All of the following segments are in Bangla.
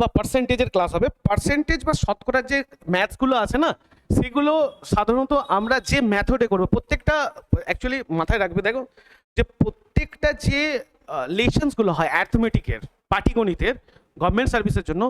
বা পার্সেন্টেজের ক্লাস হবে। পার্সেন্টেজ বা শতকরার যে ম্যাথসগুলো আছে না, সেগুলো সাধারণত আমরা যে মেথডে করবো, প্রত্যেকটা অ্যাকচুয়ালি মাথায় রাখবে, দেখো যে প্রত্যেকটা যে লেসনসগুলো হয় অ্যাথমেটিকের, পাটিগণিতের, গভর্নমেন্ট সার্ভিসের জন্য,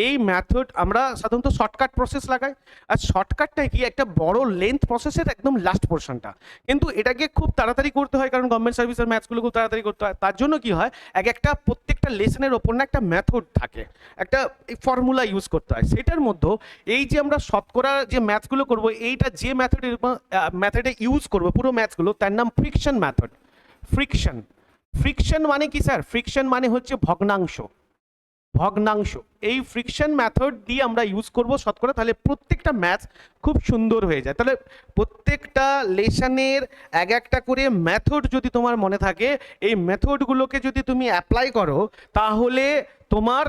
এই মেথড আমরা সাধারণত শর্টকাট প্রসেস লাগাই। আর শর্টকাটটাই কি একটা বড় লেন্থ প্রসেসের একদম লাস্ট পোর্শনটা, কিন্তু এটাকে খুব তাড়াতাড়ি করতে হয়, কারণ গভর্নমেন্ট সার্ভিসের ম্যাথসগুলো খুব তাড়াতাড়ি করতে হয়। তার জন্য কি হয়, একটা প্রত্যেকটা লেসনের ওপর না একটা মেথড থাকে, একটা ফর্মুলা ইউজ করতে হয়। সেটার মধ্যে এই যে আমরা শতকরা যে ম্যাথসগুলো করব, এইটা যে মেথডে ইউজ করবো পুরো ম্যাথসগুলো, তার নাম ফ্রিকশন মেথড। ফ্রিকশন ফ্রিকশন মানে কি স্যার? ফ্রিকশন মানে হচ্ছে ভগ্নাংশ। ভগ্নাংশ এই ফ্রিকশন মেথড দিয়ে আমরা ইউজ করব শতকরা, তাহলে প্রত্যেকটা ম্যাথস খুব সুন্দর হয়ে যায়। তাহলে প্রত্যেকটা লেসনের একটা করে মেথড যদি তোমার মনে থাকে, এই মেথডগুলোকে যদি তুমি অ্যাপ্লাই করো, তাহলে তোমার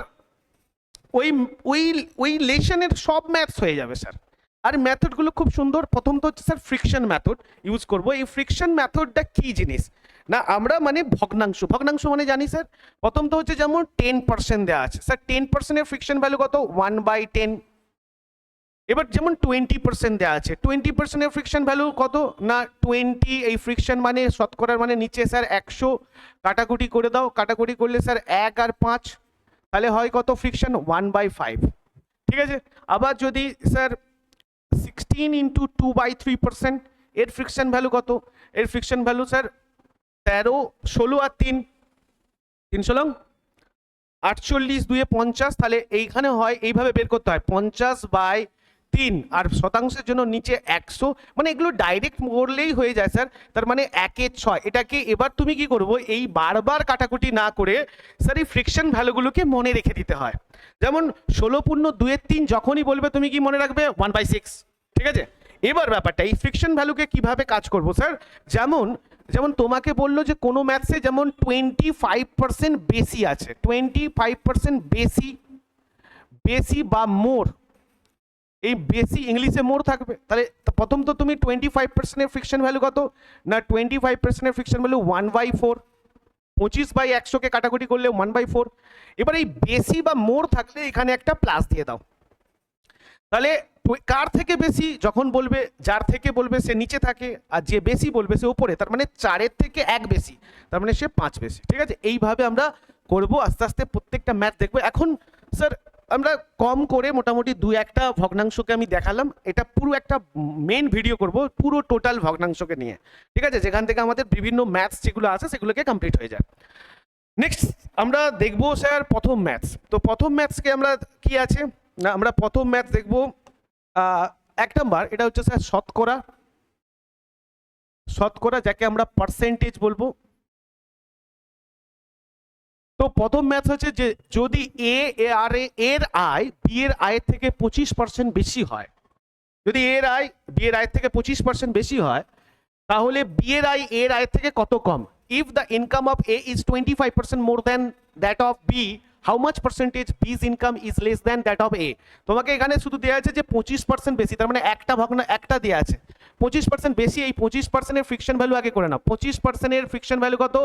ওই ওই ওই লেসনের সব ম্যাথস হয়ে যাবে স্যার। আর মেথডগুলো খুব সুন্দর। প্রথম তো হচ্ছে স্যার ফ্রিকশন মেথড ইউজ করব। এই ফ্রিকশন মেথডটা কী জিনিস না, আমরা মানে ভগ্নাংশ। ভগ্নাংশ মানে জানি স্যার, প্রথম তো হচ্ছে যেমন 10% দেওয়া আছে স্যার, 10%-এর ফ্রিকশন ভ্যালু কত? 1/10। এবার যেমন 20% দেওয়া আছে, 20%-এর ফ্রিকশন ভ্যালু কত না 20। এই ফ্রিকশন মানে শতকরার মানে নিচে স্যার 100, কাটাকুটি করে দাও, কাটাকুটি করলে স্যার 1 আর 5, তাহলে হয় কত ফ্রিকশন? 1/5। ঠিক আছে। আবার যদি স্যার 16 ইন্টু 2/3%, এর ফ্রিকশন ভ্যালু কত? এর ফ্রিকশন ভ্যালু স্যার 13, 16 আর 3, 3 48, 2 50, তাহলে এইখানে হয় এইভাবে বের করতে হয় 50/3, আর শতাংশের জন্য নিচে 100। মানে এগুলো ডাইরেক্ট করলেই হয়ে যায় স্যার, তার মানে 1/6। এটাকে এবার তুমি কি করবো, এই বারবার কাটাকুটি না করে স্যার এই ফ্রিকশন ভ্যালুগুলোকে মনে রেখে দিতে হয়। যেমন 16/2/3 যখনই বলবে তুমি কি মনে রাখবে? 1/6। ঠিক আছে। এবার ব্যাপারটা এই ফ্রিকশন ভ্যালুকে কিভাবে কাজ করবো স্যার, যেমন যেমন তোমাকে বললো যে কোনো ম্যাথসে যেমন 25% বেশি আছে, 25% বেশি, বেশি বা মোর, এই বেশি ইংলিশে মোর থাকবে। তাহলে প্রথম তো তুমি 25%-এর ফ্রিকশন ভ্যালু কত না 25%-এর ফ্রিকশন ভ্যালু 1/4। 25/100-কে কাটাকুটি করলে 1/4। এবার এই বেশি বা মোর থাকলে এখানে একটা প্লাস দিয়ে দাও। তাহলে কার থেকে বেশি যখন বলবে, যার থেকে বলবে সে নিচে থাকে, আর যে বেশি বলবে সে উপরে, তার মানে 4-এর থেকে 1 বেশি, তার মানে সে 5 বেশি। ঠিক আছে। এইভাবে আমরা করব, আস্তে আস্তে প্রত্যেকটা ম্যাথ দেখবো। এখন স্যার আমরা কম করে মোটামুটি 2-1টা ভগ্নাংশকে আমি দেখালাম, এটা পুরো একটা মেন ভিডিও করব পুরো টোটাল ভগ্নাংশকে নিয়ে। ঠিক আছে, যেখান থেকে আমাদের বিভিন্ন ম্যাথস যেগুলো আছে সেগুলোকে কমপ্লিট হয়ে যায়। নেক্সট আমরা দেখবো স্যার প্রথম ম্যাথস। তো প্রথম ম্যাথসকে আমরা কি আছে না, আমরা প্রথম ম্যাথস দেখবো 1 নাম্বার, এটা হচ্ছে স্যার শতকরা। শতকরা যাকে আমরা পার্সেন্টেজ বলবো। তো প্রথম ম্যাথস হচ্ছে যে যদি এর আয় বি এর আয়ের থেকে 25% বেশি হয়, যদি বি এর আয়ের থেকে 25% বেশি হয়, তাহলে বি এর আয় এর আয়ের থেকে কত কম? If the income of A is 25% more than that of B, how much percentage B's income is less than that of A. তোমাকে এখানে শুধু দেওয়া আছে যে 25% বেশি, তার মানে একটা দেওয়া আছে 25% বেশি। এই 25%-এর ফ্রিকশন ভ্যালু আগে করে নাও। 25%-এর ফ্রিকশন ভ্যালু কত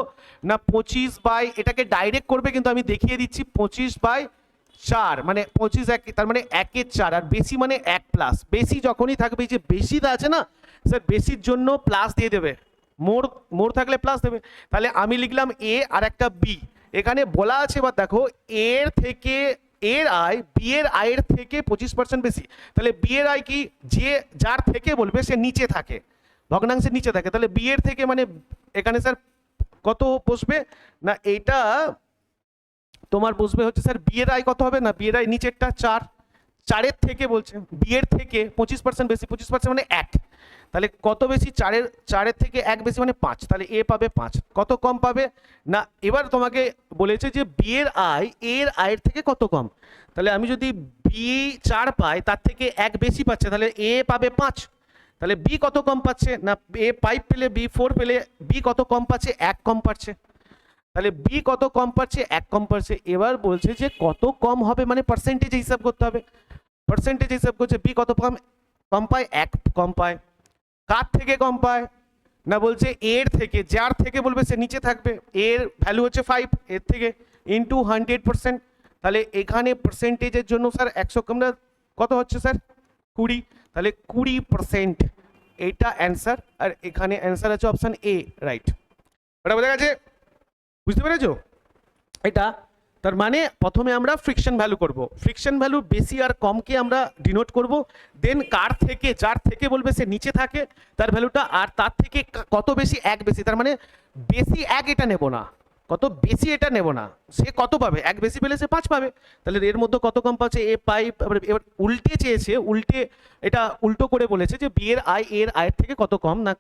না 25 বাই, এটাকে ডাইরেক্ট করবে কিন্তু আমি দেখিয়ে দিচ্ছি, 25/4 মানে 25 1, তার মানে 1/4, আর বেশি মানে 1 প্লাস। বেশি যখনই থাকবে, এই যে বেশিটা আছে না স্যার, বেশির জন্য প্লাস দিয়ে দেবে, মোর থাকলে প্লাস দেবে। তাহলে আমি লিখলাম এ আর একটা বি। এখানে বলা আছে, এবার দেখো, এর আয় বি এর আয়ের থেকে 25% বেশি, তাহলে বি এর আয় কি, যার থেকে বলবে সে নিচে থাকে, ভগ্নাংশের নিচে থাকে, তাহলে বি এর থেকে মানে এখানে স্যার কত বসবে না, এটা তোমার বসবে হচ্ছে স্যার বি এর আয় কত হবে না, বি এর আয় নিচেরটা 4, 4-এর থেকে বলছে, বি এর থেকে 25% বেশি, 25% মানে 1, তাহলে কত বেশি, 4-এর থেকে 1 বেশি মানে 5, তাহলে এ পাবে 5। কত কম পাবে না, এবার তোমাকে বলেছে যে বি এর আয় এর আয়ের থেকে কত কম, তাহলে আমি যদি বি 4 পাই, তার থেকে 1 বেশি পাচ্ছে, তাহলে এ পাবে 5। তাহলে বি কত কম পাচ্ছে না, এ 5 পেলে, বি 4 পেলে, বি কত কম পাচ্ছে, 1 কম পাচ্ছে। তাহলে বি কত কম পাচ্ছে, 1 কম পাচ্ছে। এবার বলছে যে কত কম হবে, মানে পার্সেন্টেজ হিসাব করতে হবে। পার্সেন্টেজ হিসাব করছে, বি কত কম কম পায়, 1 কম পায়। কার থেকে কম পায় না, বলছে এর থেকে, যার থেকে বলবে সে নিচে থাকবে, এর ভ্যালু হচ্ছে 5, এর থেকে ইন্টু 100%, তাহলে এখানে পার্সেন্টেজের জন্য স্যার 100 কম না কত হচ্ছে স্যার 20, তাহলে 20% এইটা অ্যান্সার, আর এখানে অ্যান্সার আছে অপশন এ, রাইট। ওটা বোঝা গেছে, বুঝতে পেরেছো? এটা তার মানে প্রথমে আমরা ফ্রিকশন ভ্যালু করব, ফ্রিকশন ভ্যালু বেশি আর কমকে আমরা ডিনোট করব, দেন কার থেকে যার থেকে বলবে সে নিচে থাকে তার ভ্যালুটা, আর তার থেকে কত বেশি এক বেশি, তার মানে বেশি এক এটা নেব না, কত বেশি এটা নেব না, সে কত পাবে, এক বেশি পেলে সে 5 পাবে, তাহলে এর মধ্যে কত কম পাচ্ছে এ পাই। এবার উল্টে চেয়েছে, উল্টে এটা উল্টো করে বলেছে যে বি এর আয় এর আয়ের থেকে কত কম, না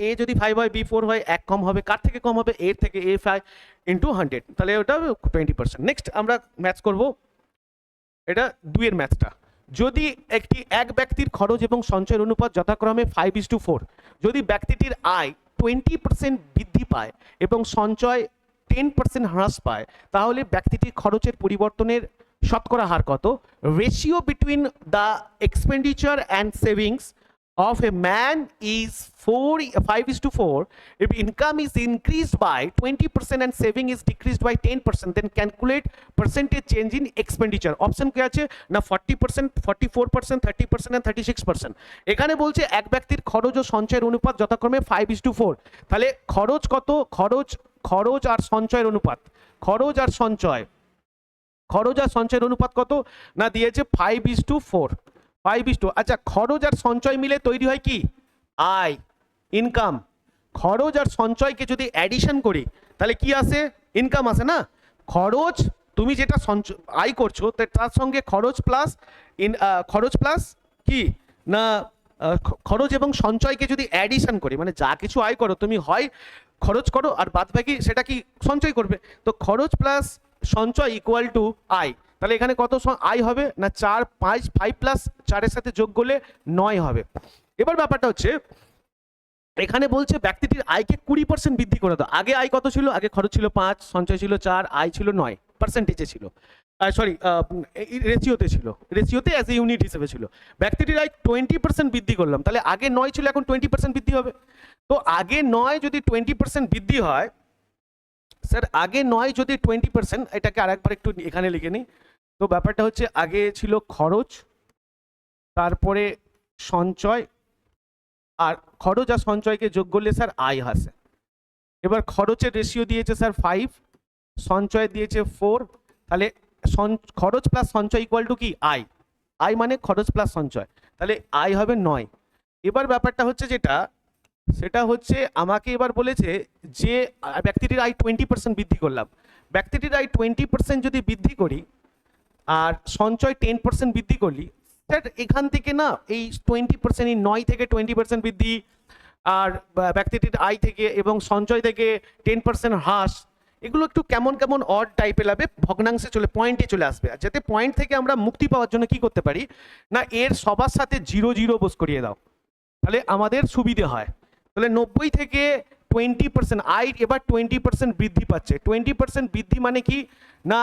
এ যদি 5 হয় বি 4 হয়, এক কম হবে, কার থেকে কম হবে এর থেকে, এ 5 ইন্টু 100, তাহলে ওটা 20%। নেক্সট আমরা ম্যাথস করব, এটা 2 এর ম্যাথসটা। যদি এক ব্যক্তির খরচ এবং সঞ্চয়ের অনুপাত যথাক্রমে 5:4, যদি ব্যক্তিটির আয় 20% বৃদ্ধি পায় এবং সঞ্চয় 10% হ্রাস পায়, তাহলে ব্যক্তিটির খরচের পরিবর্তনের শতকরা হার কত? Ratio between the expenditure and savings of a man is 5:4. If income is increased by 20% and saving is decreased by 10%, then calculate percentage change in expenditure. Option কি আছে না 40%, 44%, 30% and 36%। এখানে বলছে এক ব্যক্তির খরচ ও সঞ্চয়ের অনুপাত যথাক্রমে 5:4, তাহলে খরচ কত, খরচ আর সঞ্চয়ের অনুপাত, খরচ আর সঞ্চয়ের অনুপাত কত না দিয়েছে 5:4, 5:2। আচ্ছা, খরচ আর সঞ্চয় মিলে তৈরি হয় কি আয়, ইনকাম। খরচ আর সঞ্চয়কে যদি অ্যাডিশন করি তাহলে কি আসে, ইনকাম আসে না। খরচ তুমি যেটা আয় করছো তার সঙ্গে খরচ প্লাস কি না খরচ এবং সঞ্চয়কে যদি অ্যাডিশন করি, মানে যা কিছু আয় করো তুমি হয় খরচ করো আর বাদ বাকি সেটা কি সঞ্চয় করবে, তো খরচ প্লাস সঞ্চয় ইকুয়াল টু আয়। তাহলে এখানে কত আয় হবে না 4, 5 প্লাস 4-এর সাথে যোগ করলে 9 হবে। এবার ব্যাপারটা হচ্ছে এখানে বলছে ব্যক্তিটির আয়কে 20% বৃদ্ধি করে দাও। আগে আয় কত ছিল, আগে খরচ ছিল 5, সঞ্চয় ছিল 4, আয় ছিল 9, পার্সেন্টেজে ছিল, সরি রেশিওতে ছিল, রেশিওতে অ্যাজ এ ইউনিট হিসেবে ছিল। ব্যক্তিটির আয় 20% বৃদ্ধি করলাম, তাহলে আগে 9 ছিল এখন 20% বৃদ্ধি হবে। তো আগে 9 যদি 20% বৃদ্ধি হয়, স্যার আগে 9 যদি 20%, এটাকে আরেকবার একটু এখানে লিখে নিই। তো ব্যাপারটা হচ্ছে আগে ছিল খরচ, তারপরে সঞ্চয়, আর খরচ আর সঞ্চয়কে যোগ করলে স্যার আয় আসে। এবার খরচের রেশিও দিয়েছে স্যার 5, সঞ্চয় দিয়েছে 4, তাহলে খরচ প্লাস সঞ্চয় ইকুয়াল টু কি আয়, আয় মানে খরচ প্লাস সঞ্চয়, তাহলে আয় হবে 9। এবার ব্যাপারটা হচ্ছে যেটা, সেটা হচ্ছে আমাকে এবার বলেছে যে ব্যক্তিটির আয় 20% বৃদ্ধি করলাম, ব্যক্তিটির আয় 20% যদি বৃদ্ধি করি আর সঞ্চয় 10% বৃদ্ধি করলি, স্যার এখান থেকে না এই 20%, এই 9 থেকে 20% বৃদ্ধি আর ব্যক্তিটির আয় থেকে এবং সঞ্চয় থেকে 10% হ্রাস, এগুলো একটু কেমন কেমন অড টাইপের লাগবে, ভগ্নাংশে পয়েন্টে চলে আসবে। আর যাতে পয়েন্ট থেকে আমরা মুক্তি পাওয়ার জন্য কি করতে পারি না এর সবার সাথে 0 বোস করিয়ে দাও, তাহলে আমাদের সুবিধে হয়। তাহলে 90 থেকে 20% আয় এবার 20% বৃদ্ধি পাচ্ছে। 20% বৃদ্ধি মানে কি না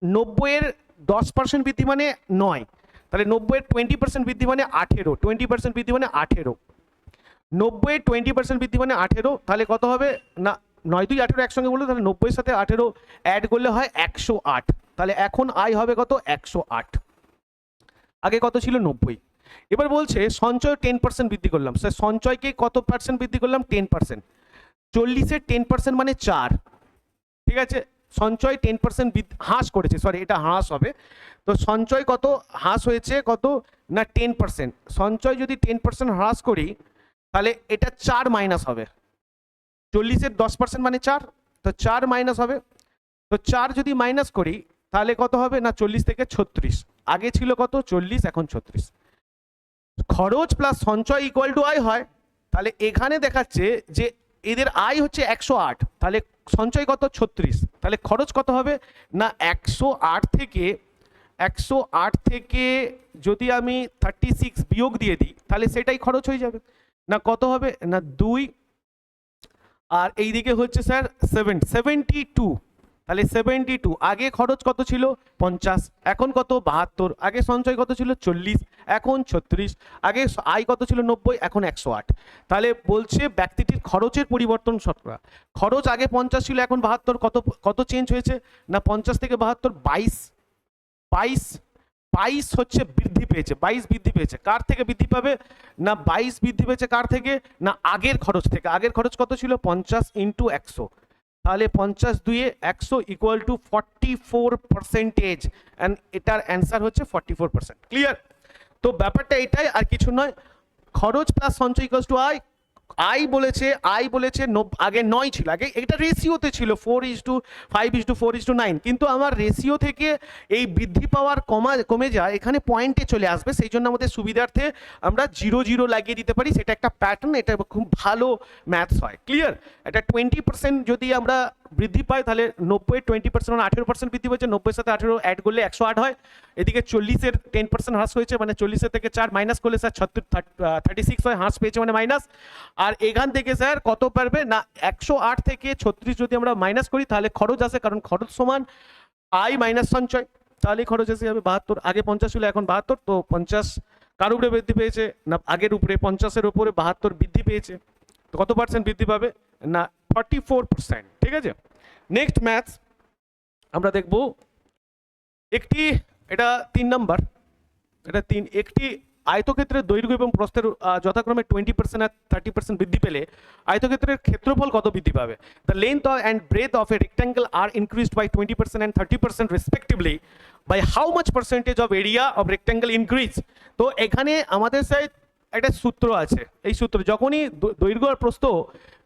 90-এর 10% বৃদ্ধি মানে 9, তাহলে 90-এর 20% বৃদ্ধি মানে 18, 20% বৃদ্ধি মানে 18, 90-এর 20% বৃদ্ধি মানে 18, তাহলে কত হবে না 9 2 18 একসঙ্গে বললো, তাহলে 90-এর সাথে 18 অ্যাড করলে হয় 108, তাহলে এখন আয় হবে কত 108, আগে কত ছিল 90। এবার বলছে সঞ্চয় 10% বৃদ্ধি করলাম, স্যার সঞ্চয়কে কত পার্সেন্ট বৃদ্ধি করলাম 10%, 40-এর 10% মানে 4, ঠিক আছে, সঞ্চয় 10% হ্রাস করেছে, সরি এটা হ্রাস হবে, তো সঞ্চয় কত হ্রাস হয়েছে কত না 10%, সঞ্চয় যদি 10% হ্রাস করি তাহলে এটা 4 মাইনাস হবে, 40-এর 10% মানে 4, তো 4 মাইনাস হবে, তো 4 যদি মাইনাস করি তাহলে কত হবে না 40 থেকে 36, আগে ছিল কত 40 এখন 36। খরচ প্লাস সঞ্চয় ইকুয়াল টু আয় হয়, তাহলে এখানে দেখাচ্ছে যে এদের আয় হচ্ছে 108, তাহলে সঞ্চয় কত 36, তাহলে খরচ কত হবে না 108 থেকে যদি আমি 36 বিয়োগ দিয়ে দিই তাহলে সেটাই খরচ হয়ে যাবে, না কত হবে না 2, আর এইদিকে হচ্ছে স্যার 72, তাহলে 72, আগে খরচ কত ছিল 50, এখন কত 72, আগে সঞ্চয় কত ছিল 40, এখন 36, আগে আয় কত ছিল 90, এখন 108, তাহলে বলছে ব্যক্তিটির খরচের পরিবর্তন শতকরা, খরচ আগে 50 ছিল এখন 72, কত চেঞ্জ হয়েছে না 50 থেকে 72, 22 22 হচ্ছে বৃদ্ধি পেয়েছে, 22 বৃদ্ধি পেয়েছে। কার থেকে বৃদ্ধি পাবে? না 22 বৃদ্ধি পেয়েছে কার থেকে? না আগের খরচ থেকে। আগের খরচ কত ছিল? 50 ইন্টু 100, তাহলে 50 দুইয়ে 100 ইকুয়াল টু 44%, অ্যান্ড এটার অ্যান্সার হচ্ছে 44%। ক্লিয়ার? তো ব্যাপারটা এটাই, আর কিছু নয়। খরচ প্লাস সঞ্চয় ইকুয়ালস টু আয়। আই বলেছে আগে 9 ছিল, আগে এটা রেশিওতে ছিল 4:5:4:9, কিন্তু আমার রেশিও থেকে এই বৃদ্ধি পাওয়ার কমে যায়, এখানে পয়েন্টে চলে আসবে, সেই জন্য আমাদের সুবিধার্থে আমরা 0 লাগিয়ে দিতে পারি। সেটা একটা প্যাটার্ন, এটা খুব ভালো ম্যাথস হয়। ক্লিয়ার? এটা 20% যদি আমরা বৃদ্ধি পাই, তাহলে 90 20% মানে 18% বৃদ্ধি হয়েছে, 90 সাথে 18 অ্যাড করলে 108 হয়। এদিকে 40-এর 10% হ্রাস হয়েছে, মানে 40-এর থেকে 4 মাইনাস করলে স্যার 36 হয়, হ্রাস পেয়েছে মানে মাইনাস। আর এখান থেকে স্যার কত পারবে? না 108 থেকে 36 যদি আমরা মাইনাস করি, তাহলে খরচ আসে, কারণ খরচ সমান আয় মাইনাস সঞ্চয়, তাহলে খরচ এসে যাবে 72। আগে 50 ছিল, এখন 72, তো 50 কার উপরে বৃদ্ধি পেয়েছে? না আগের উপরে, 50-এর উপরে 72 বৃদ্ধি পেয়েছে, তো কত পার্সেন্ট বৃদ্ধি পাবে? না 44%। ঠিক আছে, নেক্সট ম্যাথস আমরা দেখব একটি, এটা 3 নাম্বার, এটা 3। একটি আয়তক্ষেত্রের দৈর্ঘ্য এবং প্রস্থের যথাক্রমে 20% আর 30% বৃদ্ধি পেলে আয়তক্ষেত্রের ক্ষেত্রফল কত বৃদ্ধি পাবে? The length and breadth of a rectangle are increased by 20% and 30% respectively, by how much percentage of area of rectangle increase? তো এখানে আমাদের সাথে একটা সূত্র আছে। এই সূত্র যখনই দৈর্ঘ্য আর প্রস্থ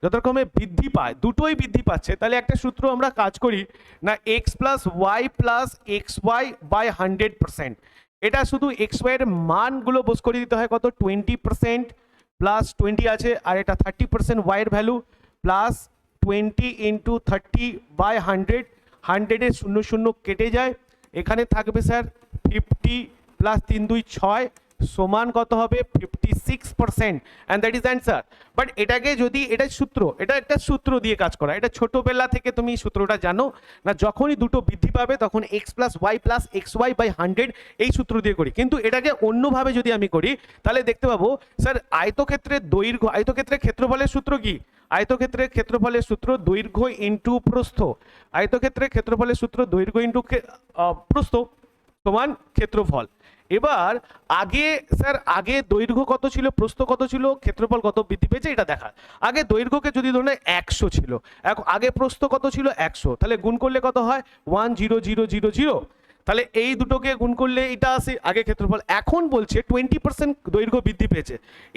যথাক্রমে বৃদ্ধি পায়, দুটোই বৃদ্ধি পাচ্ছে, তাহলে একটা সূত্র আমরা কাজ করি না, x plus Y plus X Y by 100%। এটা শুধু এক্স ওয়াই এর মানগুলো বোঝ করে দিতে হয়, কত? 20% প্লাস 20 আছে, আর এটা 30% ওয়াই এর ভ্যালু, প্লাস 20 ইন্টু 30 বাই 100, 100-এ 0 কেটে যায়, এখানে থাকবে স্যার 50 প্লাস 3 2 6 সমান কত হবে? 56%, and that is answer. But এটাকে যদি, এটা সূত্র, এটা একটা সূত্র দিয়ে কাজ করা, এটা ছোটবেলা থেকে তুমি সূত্রটা জানো না, যখনই দুটো বৃদ্ধি পাবে তখন X plus Y plus X Y by 100 এই সূত্র দিয়ে করি। কিন্তু এটাকে অন্যভাবে যদি আমি করি, তাহলে দেখতে পাবো স্যার আয়তক্ষেত্রের দৈর্ঘ্য, আয়তক্ষেত্রের ক্ষেত্রফলের সূত্র কি? আয়তক্ষেত্রের ক্ষেত্রফলের সূত্র দৈর্ঘ্য ইন্টু প্রস্থ। আয়তক্ষেত্রের ক্ষেত্রফলের সূত্র দৈর্ঘ্য ইন্টু প্রস্থ সমান ক্ষেত্রফল। এবার আগে স্যার, আগে দৈর্ঘ্য কত ছিল, প্রস্থ কত ছিল, ক্ষেত্রফল কত বৃদ্ধি পেয়েছে, এটা দেখা। আগে দৈর্ঘ্যকে যদি ধরুন 100 ছিল, আগে প্রস্থ কত ছিল? 100, তাহলে গুণ করলে কত হয়? 10000, তাহলে এই দুটোকে গুণ করলে এটা আসে আগে ক্ষেত্রফল। এখন বলছে 20% দৈর্ঘ্য বৃদ্ধি পেয়েছে,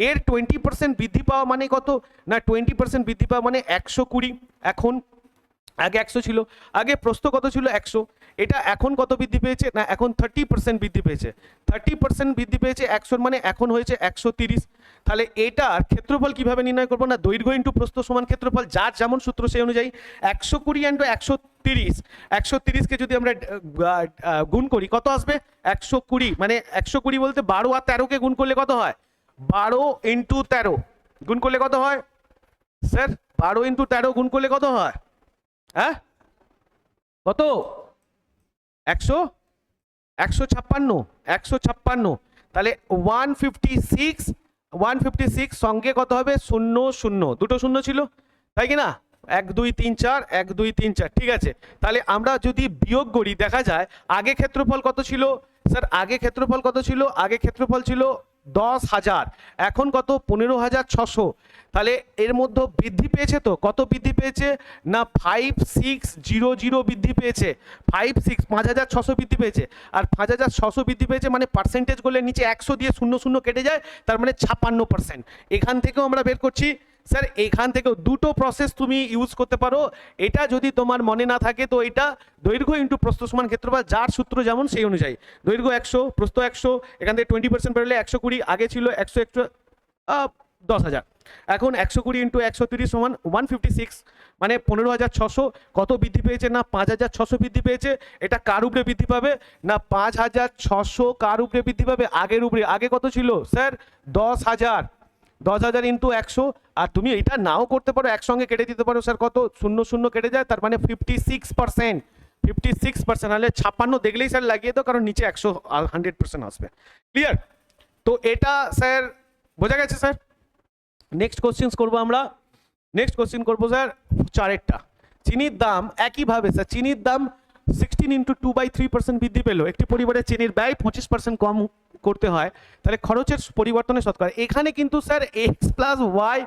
এর 20% বৃদ্ধি পাওয়া মানে কত? না 20% বৃদ্ধি পাওয়া মানে 120। এখন আগে 100 ছিল, আগে প্রস্থ কত ছিল? 100, এটা এখন কত বৃদ্ধি পেয়েছে? না এখন 30% বৃদ্ধি পেয়েছে, 30% বৃদ্ধি পেয়েছে 100 মানে এখন হয়েছে 130। তাহলে এটার ক্ষেত্রফল কিভাবে নির্ণয় করবো? না দৈর্ঘ্য ইন্টু প্রস্থ সমান ক্ষেত্রফল, যার যেমন সূত্র সেই অনুযায়ী 120 ইন্টু 130, 130কে যদি আমরা গুণ করি কত আসবে? 120, মানে 120 বলতে 12 আর 13কে গুণ করলে কত হয়? 12 ইন্টু 13 গুণ করলে কত হয় স্যার? 12 ইন্টু 13 গুণ করলে কত হয়? হ্যাঁ কত? 156, তাহলে 156 সঙ্গে কত হবে? 0 দুটো শূন্য ছিল, তাই কি না? 1 2 3 4, 1 2 3 4, ঠিক আছে। তাহলে আমরা যদি বিয়োগ করি, দেখা যায় আগে ক্ষেত্রফল কত ছিল স্যার? আগে ক্ষেত্রফল কত ছিল? আগে ক্ষেত্রফল ছিল 10,000, এখন কত? 15,600। তাহলে এর মধ্যে বৃদ্ধি পেয়েছে, তো কত বৃদ্ধি পেয়েছে? না 5600 বৃদ্ধি পেয়েছে, 5,600 বৃদ্ধি পেয়েছে। আর 5,600 বৃদ্ধি পেয়েছে মানে পার্সেন্টেজ করলে নিচে 100 দিয়ে 0 কেটে যায়, তার মানে 56%। এখান থেকেও আমরা বের করছি স্যার, এখান থেকেও দুটো প্রসেস তুমি ইউজ করতে পারো। এটা যদি তোমার মনে না থাকে, তো এটা দৈর্ঘ্য ইন্টু প্রস্থ সমান ক্ষেত্রফল, যার সূত্র যেমন সেই অনুযায়ী। দৈর্ঘ্য 100, প্রস্থ 100, এখান থেকে 20% বেরোলে 120, আগে ছিল 10,000, এখন 120 ইন্টু 130 সমান 156, মানে 15,600। কত বৃদ্ধি পেয়েছে? না 5,600 বৃদ্ধি পেয়েছে। এটা কার উপরে বৃদ্ধি পাবে? না 5,600 কার উপরে বৃদ্ধি পাবে? আগের উপরে। আগে কত ছিল স্যার? 10,000, 10,000 ইন্টু 100। আর তুমি এটা নাও করতে পারো, একসঙ্গে কেটে দিতে পারো স্যার, কত? 0 কেটে যায়, তার মানে 56%, 56%। নাহলে 56 দেখলেই স্যার লাগিয়ে দাও, কারণ নিচে 100% আসবে। ক্লিয়ার? তো এটা স্যার বোঝা গেছে স্যার। নেক্সট কোশ্চেন করবো আমরা, নেক্সট কোশ্চেন করবো স্যার 4-এরটা। চিনির দাম একইভাবে স্যার, চিনির দাম 16 × 2/3% বৃদ্ধি পেল, একটি পরিবারের চিনির ব্যয় 25% কম করতে হয়, তাহলে খরচের পরিবর্তনের শতকরা। এখানে কিন্তু sir X plus Y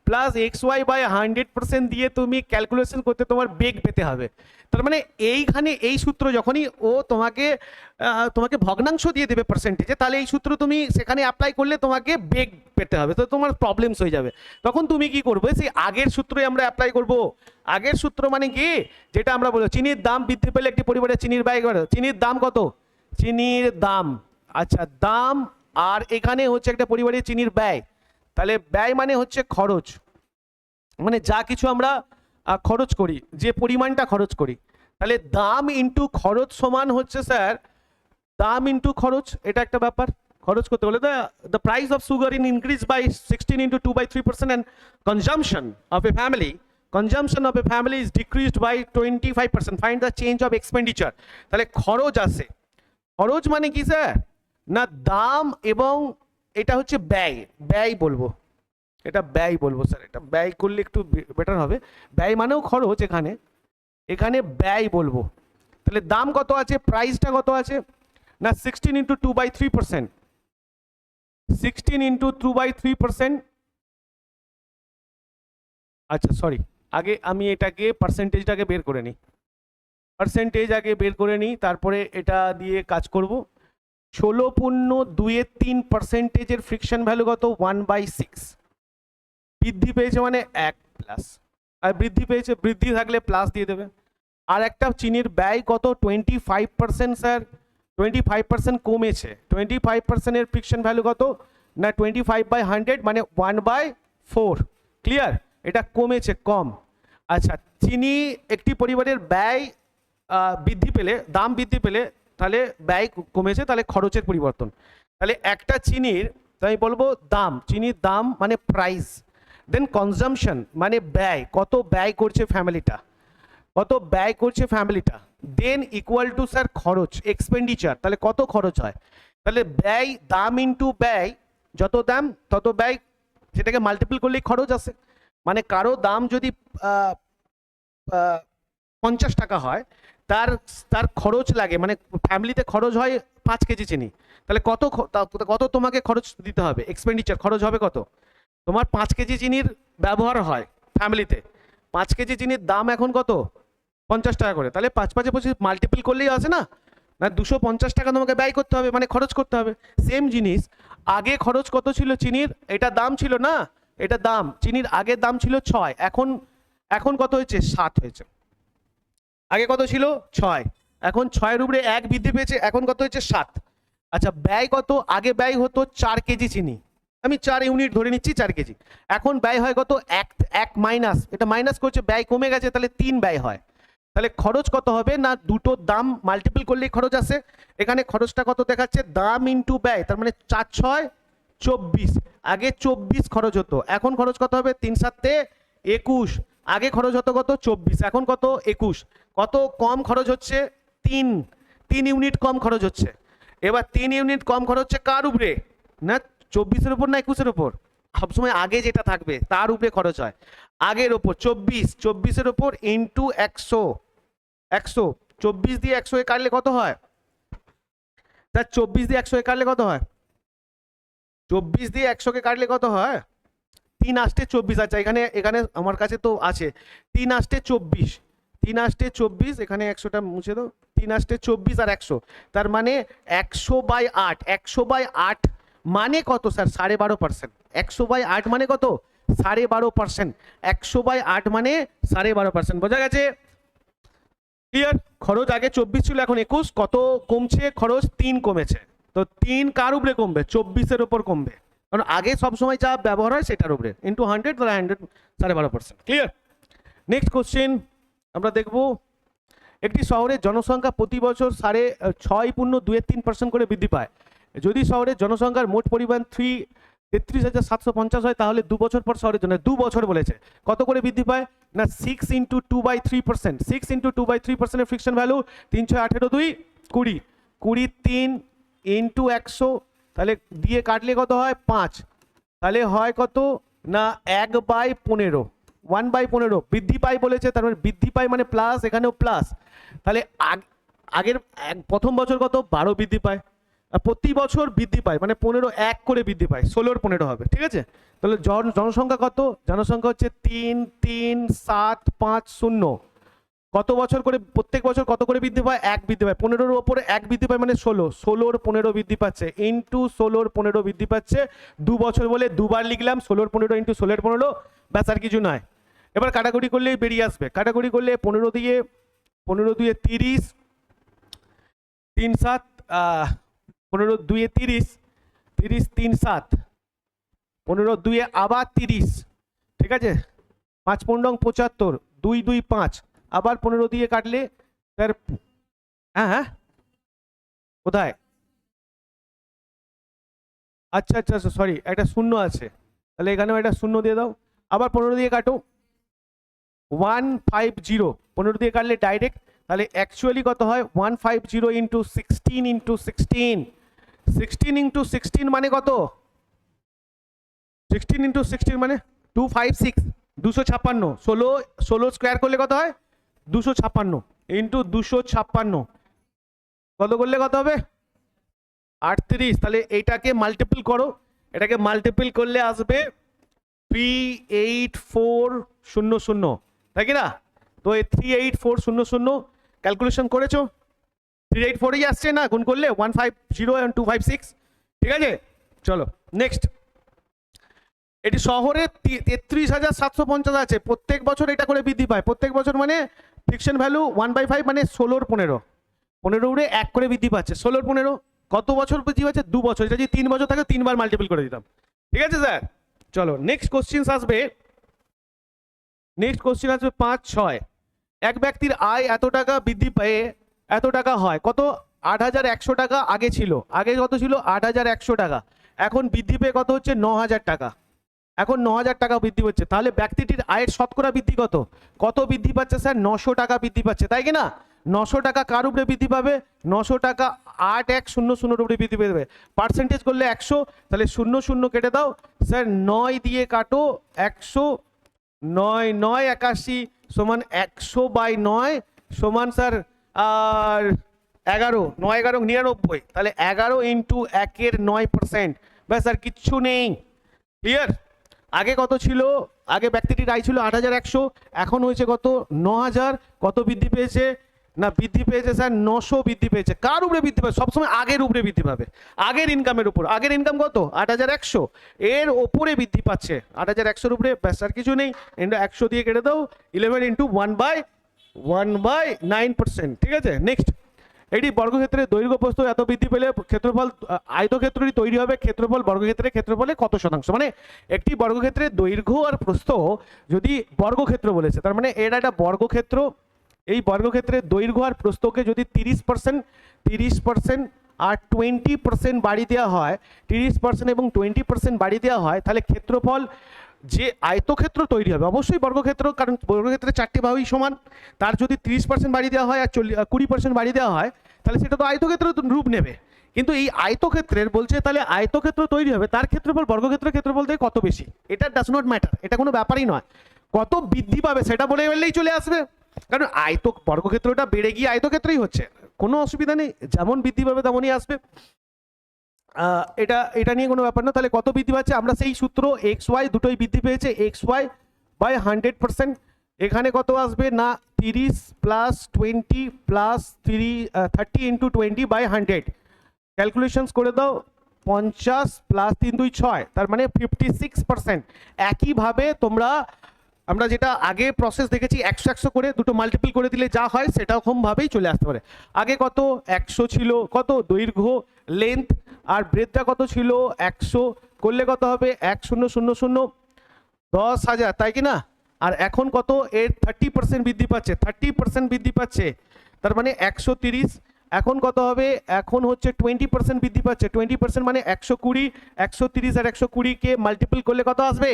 plus X Y by 100% দিয়ে তুমি ক্যালকুলেশন করতে তোমার বেগ পেতে হবে। তার মানে এইখানে এই সূত্র যখনই ও তোমাকে তোমাকে ভগ্নাংশ দিয়ে দেবে পার্সেন্টেজে, তাহলে এই সূত্র তুমি সেখানে অ্যাপ্লাই করলে তোমাকে বেগ পেতে হবে, তো তোমার প্রবলেমস হয়ে যাবে। তখন তুমি কি করবে, সেই আগের সূত্রই আমরা অ্যাপ্লাই করব। আগের সূত্র মানে কি, যেটা আমরা বলবো চিনির দাম বৃদ্ধি পেলে একটি পরিবারের চিনির ব্যয় করে। চিনির দাম কত, চিনির দাম, আচ্ছা দাম, আর এখানে হচ্ছে একটা পরিবারের চিনির ব্যয়, তাহলে ব্যয় মানে হচ্ছে খরচ, মানে যা কিছু আমরা খরচ করি, যে পরিমাণটা খরচ করি, তাহলে দাম ইনটু খরচ সমান হচ্ছে স্যার দাম ইনটু খরচ। এটা একটা ব্যাপার, খরচ করতে বলে the price of sugar in increase by 16 × 2/3% and consumption of a family is decreased by 25%. Find the change of expenditure. তাহলে খরচ আছে, খরচ মানে কি স্যার, না দাম এবং এটা হচ্ছে ব্যয়, ব্যয় বলবো, এটা ব্যয় বলবো স্যার, এটা ব্যয় করলে একটু বেটার হবে। ব্যয় মানেও খরচ, এখানে এখানে ব্যয় বলবো। তাহলে দাম কত আছে, প্রাইসটা কত আছে না 16 × 2/3%, 16 × 2/3%। আচ্ছা সরি, আগে আমি এটাকে পার্সেন্টেজটাকে বের করে নিই, পার্সেন্টেজ আগে বের করে নিই, তারপরে এটা দিয়ে কাজ করব। 16.23% ফ্রিকশন ভ্যালু কত 1/6, বৃদ্ধি পেয়েছে মানে 1 প্লাস, আর বৃদ্ধি পেয়েছে, বৃদ্ধি থাকলে প্লাস দিয়ে দেবে। আর একটা চিনির ব্যয় কত 25% স্যার, 25% কমেছে, 25% ফ্রিকশন ভ্যালু কত না 25/100 মানে 1/4, ক্লিয়ার, এটা কমেছে, কম। আচ্ছা চিনি একটি পরিবারের ব্যয় বৃদ্ধি পেলে, দাম বৃদ্ধি পেলে, তাহলে ব্যয় কমেছে, তাহলে খরচের পরিবর্তন। তাহলে একটা চিনির, তাই বলবো দাম, চিনির দাম মানে প্রাইস, দেন কনজামশন মানে ব্যয়, কত ব্যয় করছে ফ্যামিলিটা, কত ব্যয় করছে ফ্যামিলিটা, দেন ইকুয়াল টু স্যার খরচ, এক্সপেন্ডিচার, তাহলে কত খরচ হয়, তাহলে ব্যয় দাম ইনটু ব্যয়, যত দাম তত ব্যয়, সেটাকে মাল্টিপল করলেই খরচ আসে। মানে কারো দাম যদি 50 টাকা হয়, তার তার খরচ লাগে, মানে ফ্যামিলিতে খরচ হয় 5 কেজি চিনি, তাহলে কত তোমাকে খরচ দিতে হবে, এক্সপেন্ডিচার খরচ হবে কত, তোমার 5 কেজি চিনির ব্যবহার হয় ফ্যামিলিতে, 5 কেজি চিনির দাম এখন কত 50 টাকা করে, তাহলে 5 × 5 = 25 মাল্টিপল করলেই আসে না, না 250 টাকা তোমাকে ব্যয় করতে হবে, মানে খরচ করতে হবে। সেম জিনিস, আগে খরচ কত ছিল চিনির, এটা দাম ছিল না, এটা দাম, চিনির আগের দাম ছিল 6, এখন কত হয়েছে 7 হয়েছে, আগে কত ছিল 6, এখন 6 এর উপরে 1 বৃদ্ধি পেয়েছে, এখন কত হয়েছে 7। আচ্ছা ব্যয় কত, আগে ব্যয় হতো 4 কেজি চিনি, আমি 4 ইউনিট ধরে নিচ্ছি 4 কেজি, এখন ব্যয় হয় কত 1 মাইনাস, এটা মাইনাস করছে, ব্যয় কমে গেছে, তাহলে 3 ব্যয় হয়। তাহলে খরচ কত হবে না, দুটোর দাম মাল্টিপল করলেই খরচ আসে। এখানে খরচটা কত দেখাচ্ছে, দাম ইনটু ব্যয়, তার মানে 4 × 6 = 24, আগে 24 খরচ হতো, এখন খরচ কত হবে 3 × 7 = 21, আগে খরচ হতো কত 24, এখন কত 21, কত কম খরচ হচ্ছে 3 ইউনিট কম খরচ হচ্ছে। এবার 3 ইউনিট কম খরচ হচ্ছে কার উপরে, না 24-এর উপর না 21-এর উপর, সবসময় আগে যেটা থাকবে তার উপরে খরচ হয়, আগের ওপর 24-এর ওপর ইন্টু 100, 24 দিয়ে 100 এ কাটলে কত হয়, তার 24 দিয়ে 100 এ কাটলে কত হয়, 24 দিয়ে 100 কে কাটলে কত হয়, 3 × 8 = 24। আচ্ছা এখানে আমার কাছে তো আছে 3 × 8 = 24, 3 × 8 = 24, এখানে 100টা মুছে দাও, 3 × 8 = 24 আর 100, তার মানে 100/8, 100/8 মানে কত স্যার 12.5%, 100/8 মানে কত 12.5%, 100/8 মানে 12.5%, বোঝা গেছে, ক্লিয়ার। খরচ আগে 24 ছিল, এখন 21, কত কমছে খরচ, 3 কমেছে, তো 3 কার উপরে কমবে, 24-এর উপর কমবে, কারণ আগে সবসময় যা ব্যবহার হয় সেটার উপরে, ইন্টু 100, তাহলে 100 12.5%, ক্লিয়ার। নেক্সট কোশ্চেন আমরা দেখব, একটি শহরের জনসংখ্যা প্রতি বছর 6.23% করে বৃদ্ধি পায়, যদি শহরের জনসংখ্যার মোট পরিমাণ 33,750 হয়, তাহলে 2 বছর পর শহরের জন্য, 2 বছর বলেছে, কত করে বৃদ্ধি পায় না 6 × 2/3%, 6 × 2/3% ফ্রিকশন ভ্যালু 3 × 6 = 18, 2 20, 20 3 × 100, তাহলে দিয়ে কাটলে কত হয় 5, তাহলে হয় কত না 1/15, 1/15 বৃদ্ধি পায় বলেছে, তার মানে বৃদ্ধি পায় মানে প্লাস, এখানেও প্লাস, তাহলে আগের প্রথম বছর কত 12 বৃদ্ধি পায়, আর প্রতি বছর বৃদ্ধি পায়, মানে 15 1 করে বৃদ্ধি পায়, 16 15 হবে, ঠিক আছে। তাহলে জনসংখ্যা কত, জনসংখ্যা হচ্ছে 3 3 7 5 0। কত বছর করে, প্রত্যেক বছর কত করে বৃদ্ধি পায়, 1 বৃদ্ধি পায়, 15-র ওপরে 1 বৃদ্ধি পায় মানে 16, 16-র 15 বৃদ্ধি পাচ্ছে, ইন্টু 16-র 15 বৃদ্ধি পাচ্ছে, 2 বছর বলে দুবার লিখলাম, 16-র 15 ইন্টু 16-র 15, ব্যাস আর কিছু নয়। এবার কাটাকুটি করলেই বেরিয়ে আসবে, কাটাকুটি করলে 15 দিয়ে 30, 3 7, 15 2 30, 30 3 7, 15 2 আবার 30, ঠিক আছে, 5 15 75, 2 2 5, আবার 15 দিয়ে কাটলে স্যার, হ্যাঁ হ্যাঁ কোথায়, আচ্ছা আচ্ছা সরি, একটা শূন্য আছে, তাহলে এখানেও একটা শূন্য দিয়ে দাও, আবার 15 দিয়ে কাটো, 150, 15 দিয়ে কাটলে ডাইরেক্ট, তাহলে অ্যাকচুয়ালি কত হয় 150 ইন্টু 16 ইন্টু 16, 16 ইন্টু 16 মানে কত, 16 ইন্টু 16 মানে 256, 256, 16 স্কোয়ার করলে কত হয় 256 ইন্টু 256, কত করলে কত হবে 38, তাহলে এইটাকে মাল্টিপল করো, এটাকে মাল্টিপল করলে আসবে 38400, তাই কি না। তো এই 38400 ক্যালকুলেশন করেছো, 384ই আসছে না গুণ করলে, 150 and 256, ঠিক আছে। চলো নেক্সট, এটি শহরে 33,750 আছে, প্রত্যেক বছর এটা করে বৃদ্ধি পায়, প্রত্যেক বছর মানে ফিকশন ভ্যালু 1/5 মানে 16-র 15, 15 উড়ে 1 করে বৃদ্ধি পাচ্ছে, 16-র 15 কত বছর বৃদ্ধি পাচ্ছে, 2 বছর, এটা যদি 3 বছর থাকে 3 বার মাল্টিপল করে দিতাম, ঠিক আছে স্যার। চলো নেক্সট কোশ্চিন আসবে, নেক্সট কোশ্চিন আসবে 5 6, এক ব্যক্তির আয় এত টাকা বৃদ্ধি পেয়ে এত টাকা হয়, কত 8100 টাকা আগে ছিল, আগে কত ছিল 8100 টাকা, এখন বৃদ্ধি পেয়ে কত হচ্ছে 9000 টাকা, এখন 9000 টাকা বৃদ্ধি হচ্ছে, তাহলে ব্যক্তিটির আয়ের শতকরা বৃদ্ধি কত, কত বৃদ্ধি পাচ্ছে স্যার 900 টাকা বৃদ্ধি পাচ্ছে, তাই কি না। 900 টাকা কার উপরে বৃদ্ধি পাবে, 900 টাকা 8100 উপরে বৃদ্ধি পেবে, পার্সেন্টেজ করলে 100, তাহলে 0 0 কেটে দাও স্যার, 9 দিয়ে কাটো 100, 9 9 81 সমান 100/9 সমান স্যার আর 11, 9 11 99, তাহলে 11 ইন্টু 1-এর 9%, ব্যাস আর কিচ্ছু নেই, ক্লিয়ার। আগে কত ছিল, আগে ব্যক্তিটির আয় ছিল 8100, এখন হয়েছে কত 9000, কত বৃদ্ধি পেয়েছে না, বৃদ্ধি পেয়েছে স্যার 900 বৃদ্ধি পেয়েছে, কার উপরে বৃদ্ধি পাবে, সবসময় আগের উপরে বৃদ্ধি পাবে, আগের ইনকামের উপর, আগের ইনকাম কত 8100, এর ওপরে বৃদ্ধি পাচ্ছে 8100-র উপরে, ব্যাস আর কিছু নেই, 100 দিয়ে কেটে দাও, 11 ইন্টু 1/9%, ঠিক আছে। নেক্সট, এটি বর্গক্ষেত্রের দৈর্ঘ্য প্রস্থ এত বৃদ্ধি পেলে ক্ষেত্রফল, আয়তক্ষেত্রটি তৈরি হবে, ক্ষেত্রফল বর্গক্ষেত্রের ক্ষেত্রফলে কত শতাংশ, মানে একটি বর্গক্ষেত্রের দৈর্ঘ্য আর প্রস্থ যদি বর্গক্ষেত্র বলেছে, তার মানে এটা একটা বর্গক্ষেত্র, এই বর্গক্ষেত্রের দৈর্ঘ্য আর প্রস্থকে যদি 30% আর 20% বাড়ি দেওয়া হয়, 30% এবং 20% বাড়ি দেওয়া হয়, তাহলে ক্ষেত্রফল যে আয়তক্ষেত্র তৈরি হবে, অবশ্যই বর্গক্ষেত্র, কারণ বর্গক্ষেত্রের 4টি বাহুই সমান, তার যদি 30% বাড়ি দেওয়া হয় আর 20% বাড়ি দেওয়া হয়, তাহলে সেটা তো আয়তক্ষেত্র রূপ নেবে, কিন্তু এই আয়তক্ষেত্রের বলছে তাহলে আয়তক্ষেত্র তৈরি হবে, তার ক্ষেত্রফল বর্গক্ষেত্রের ক্ষেত্রফল থেকে কত বেশি, এটা ডাজ নট ম্যাটার, এটা কোনো ব্যাপারই নয়, কত বৃদ্ধি পাবে সেটা বলে বললেই চলে আসবে, কারণ বর্গক্ষেত্রটা বেড়ে গিয়ে আয়তক্ষেত্রই হচ্ছে, কোনো অসুবিধা নেই, যেমন বৃদ্ধি পাবে তেমনই আসবে, এটা এটা নিয়ে কোনো ব্যাপার না। তাহলে কত বৃদ্ধি পাচ্ছে, আমরা সেই সূত্র XY দুটোই বৃদ্ধি পেয়েছে, XY/100%, এখানে কত আসবে না 30 + 20 + 30 ইন্টু 20/100, ক্যালকুলেশনস করে দাও, 50 + 3 2 6, তার মানে 56%। একইভাবে তোমরা, আমরা যেটা আগে প্রসেস দেখেছি 100 100 করে দুটো মাল্টিপল করে দিলে যা হয় সেরকমভাবেই চলে আসতে পারে, আগে কত 100 ছিল, কত দৈর্ঘ্য লেন্থ আর ব্রেথটা কত ছিল 100, করলে কত হবে 1000, 10,000, তাই কি না, আর এখন কত এর 30% বৃদ্ধি পাচ্ছে, 30% বৃদ্ধি পাচ্ছে, তার মানে 130, এখন কত হবে, এখন হচ্ছে 20% বৃদ্ধি পাচ্ছে, 20% মানে 120, 130 আর 120-কে মাল্টিপল করলে কত আসবে,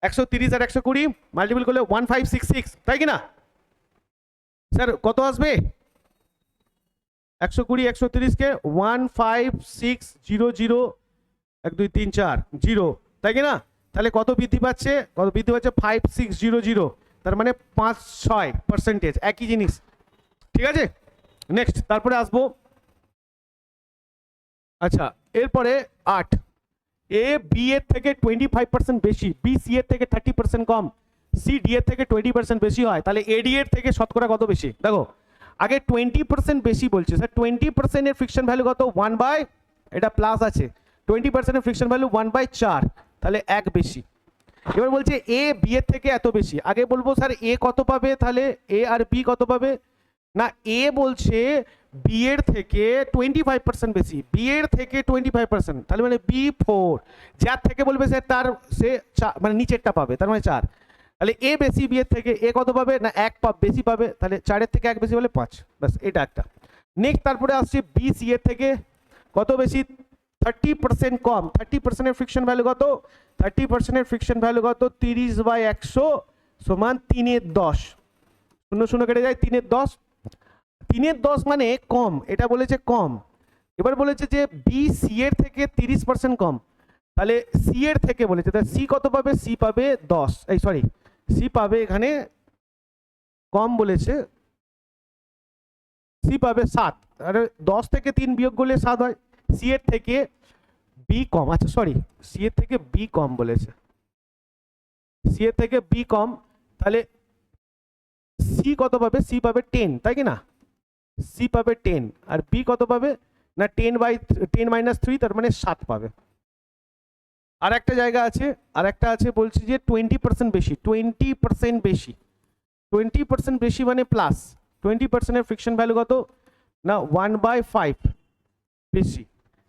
130 আর 120 মাল্টিপল করলে 1566, তাই কি না স্যার, কত আসবে 120 130-কে 15600, 1 2 3 4 0, তাই কি না, তাহলে কত বৃদ্ধি পাচ্ছে, কত বৃদ্ধি পাচ্ছে 5600, তার মানে 5 6%, একই জিনিস, ঠিক আছে। নেক্সট তারপরে আসবো, আচ্ছা এরপরে 8, এ বি এর থেকে 25% বেশি, বি সি এর থেকে 30% কম, সি ডি এর থেকে 20% বেশি হয়, তাহলে এডি এর থেকে শতকরা কত বেশি? দেখো আগে 20% বেশি বলছে স্যার, 20% এর ফ্রিকশন ভ্যালু কত? 1/, এটা প্লাস আছে, 20% এর ফ্রিকশন ভ্যালু 1/4, তাহলে 1 বেশি। এবার বলছে এ বি এর থেকে এত বেশি, আগে বলবো স্যার এ কত পাবে, তাহলে এ আর বি কত পাবে না, এ বলছে বি এর থেকে 25% বেশি, বি এর থেকে 25%, তাহলে মানে বি 4, যার থেকে বলবে স্যার তার সে মানে নিচেরটা পাবে, তার মানে 4, তাহলে এ বেশি বি এর থেকে, এ কত পাবে না 1 বেশি পাবে, তাহলে 4 এর থেকে 1 বেশি বলে 5, ব্যাস এটা একটা। নেক্সট তারপরে আসছে বি সি এর থেকে কত বেশি? 30% কম, 30% এর ফ্রিকশন ভ্যালু কত? 30% এর ফ্রিকশন ভ্যালু কত? 30/100 সমান 3/10, 0 কেটে যায় 3/10, 3/10 মানে কম, এটা বলেছে কম। এবার বলেছে যে বি সি এর থেকে 30% কম, তাহলে সি এর থেকে বলেছে, তাহলে সি কত পাবে? সি পাবে 10, এই সরি সি পাবে এখানে কম বলেছে, সি পাবে 7, আরে 10 থেকে 3 বিয়োগ করলে 7 হয়, সি এর থেকে বি কম, আচ্ছা সরি সি এর থেকে বি কম বলেছে, সি এর থেকে বি কম, তাহলে সি কত পাবে? সি পাবে 10, তাই কি না? সি পাবে 10, আর বি কত পাবে না 10/10 - 3, তার মানে 7 পাবে। আর একটা জায়গা আছে, আর একটা আছে বলছি যে 20% বেশি, 20% বেশি, 20% বেশি মানে প্লাস, 20% এর ফ্রিকশন ভ্যালু কত না 1/5 বেশি।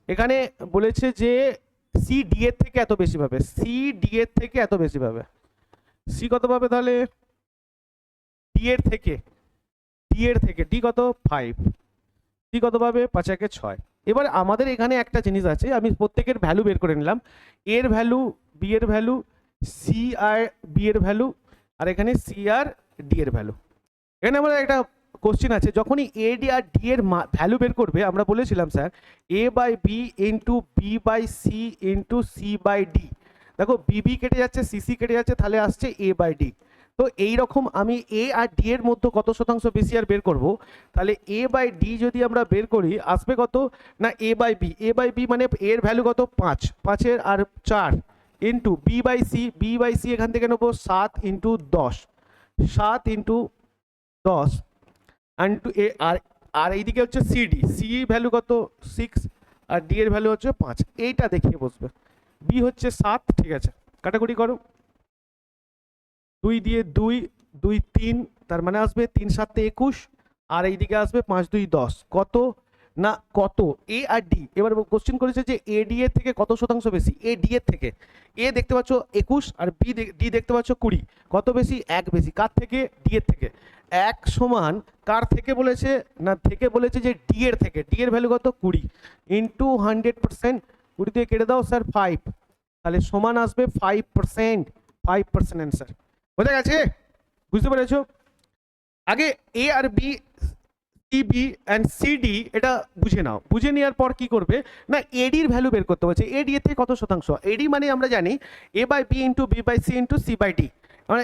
এখানে বলেছে যে সি ডি এর থেকে এত বেশি পাবে, সি ডি এর থেকে এত বেশি পাবে, সি কত পাবে তাহলে? ডি এর থেকে, ডি এর থেকে, ডি কত? 5, ডি কত পাবে? 5 একে 6। এবার আমাদের এখানে একটা জিনিস আছে, আমি প্রত্যেকের ভ্যালু বের করে নিলাম, এর ভ্যালু, বি এর ভ্যালু, সি আর বি এর ভ্যালু, আর এখানে সি আর ডি এর ভ্যালু। এখানে আমরা একটা কোশ্চেন আছে, যখনই এ ডি আর ডি এর ভ্যালু বের করবে, আমরা বলেছিলাম sir A by B into B by C into C by D. দেখো বিবি কেটে যাচ্ছে, সিসি কেটে যাচ্ছে, তাহলে আসছে এ বাই ডি। তো এই রকম আমি এ আর ডি এর মধ্যে কত শতাংশ বেশি আর বের করব, তাহলে এ বাই ডি যদি আমরা বের করি আসবে কত না A by B, A by B মানে এর ভ্যালু কত? 5, 5 আর 4 into B by C, B by C এখান থেকে নেবো 7 ইন্টু 10, 7 ইন্টু 10 ইন্টু এ, আর এইদিকে হচ্ছে সিডি, সি ভ্যালু কত? 6, আর ডি এর ভ্যালু হচ্ছে 5, এইটা দেখিয়ে বসবে। বি হচ্ছে 7, ঠিক আছে, কাটাকুটি করো, 2 দিয়ে 2, 2 3, তার মানে আসবে 3 7 21, আর এইদিকে আসবে 5 2 10, কত না কত? এ আর ডি, এবার কোশ্চেন করেছে যে এ ডি এর থেকে কত শতাংশ বেশি, এ ডি এর থেকে, এ দেখতে পাচ্ছ 21 আর বি ডি দেখতে পাচ্ছ 20, কত বেশি? 1 বেশি, কার থেকে? ডি এর থেকে। 1 সমান কার থেকে বলেছে না থেকে বলেছে যে ডি এর থেকে, ডি এর ভ্যালু কত? 20 ইন্টু 100%, 20 দিয়ে কেটে দাও স্যার 5, তাহলে সমান আসবে 5%, 5% অ্যান্সার। বোঝা গেছে? বুঝতে পেরেছো? আগে এ আর B, C B and C D এটা বুঝে নাও, বুঝে নেওয়ার পর কি করবে না এডির ভ্যালু বের করতে বলছে, এডি এর থেকে কত শতাংশ? এডি মানে আমরা জানি A by B into B by C into C by D, মানে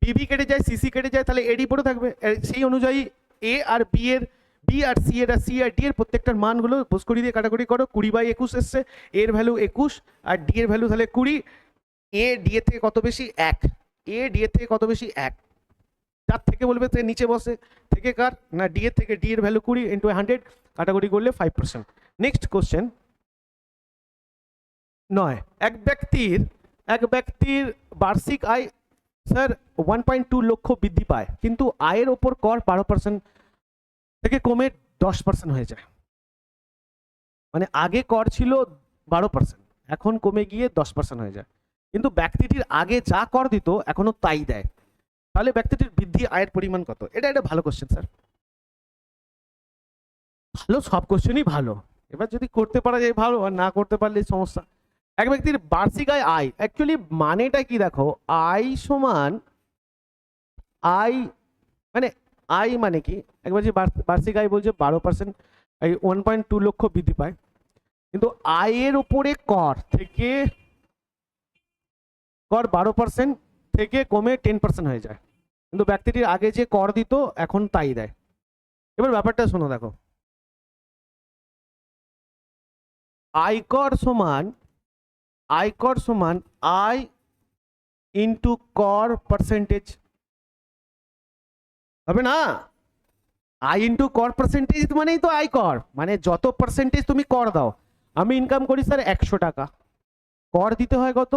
বিবি কেটে যায়, সিসি কেটে যায়, তাহলে এডি পড়ে থাকবে, সেই অনুযায়ী এ আর বি এর, বি আর সি এর, আর সি আর ডি এর প্রত্যেকটার মানগুলো বোস করি দিয়ে কাটাকুটি করো, 20/21 এসছে, এর ভ্যালু 21 আর ডি এর ভ্যালু তাহলে 20, এ ডি এর থেকে কত বেশি? 1, এ ডি এর থেকে কত বেশি? 1, যার থেকে বলবে সে নিচে বসে, থেকে কার না ডি এর থেকে, ডি এর ভ্যালু 20 ইন্টু 100, কাটাকুটি করলে 5%। নেক্সট কোশ্চেন 9, এক ব্যক্তির বার্ষিক আয় স্যার 1.2 লক্ষ বৃদ্ধি পায়, কিন্তু আয়ের ওপর কর 12% থেকে কমে 10% হয়ে যায়, মানে আগে কর ছিল 12%, এখন কমে গিয়ে 10% হয়ে যায়, কিন্তু ব্যক্তিটির আগে যা কর দিত এখনো তাই দেয়, তাহলে ব্যক্তিটির বৃদ্ধি আয়ের পরিমাণ কত? এটা একটা ভালো কোশ্চেন স্যার, ভালো, সব কোশ্চেনই ভালো, এবার যদি করতে পারা যায় ভালো, আর না করতে পারলে সমস্যা। এক ব্যক্তির বার্ষিক আয়, অ্যাকচুয়ালি মানেটা কি দেখো, আয় সমান আয় মানে, আয় মানে কি, একবার যে বার্ষিক আয় বলছে 12%, এই 1.2 লক্ষ বৃদ্ধি পায়, কিন্তু আয়ের উপরে কর থেকে, কর 12% থেকে কমে 10% হয়ে যায়, কিন্তু ব্যক্তিটির আগে যে কর দিত এখন তাই দেয়। এবার ব্যাপারটা শোনো, দেখো আয়কর সমান আই ইন্টু কর পার্সেন্টেজ, হবে না? আই ইন্টু কর পার্সেন্টেজ মানেই তো আয়কর, মানে যত পার্সেন্টেজ তুমি কর দাও। আমি ইনকাম করি স্যার 100 টাকা, কর দিতে হয় কত?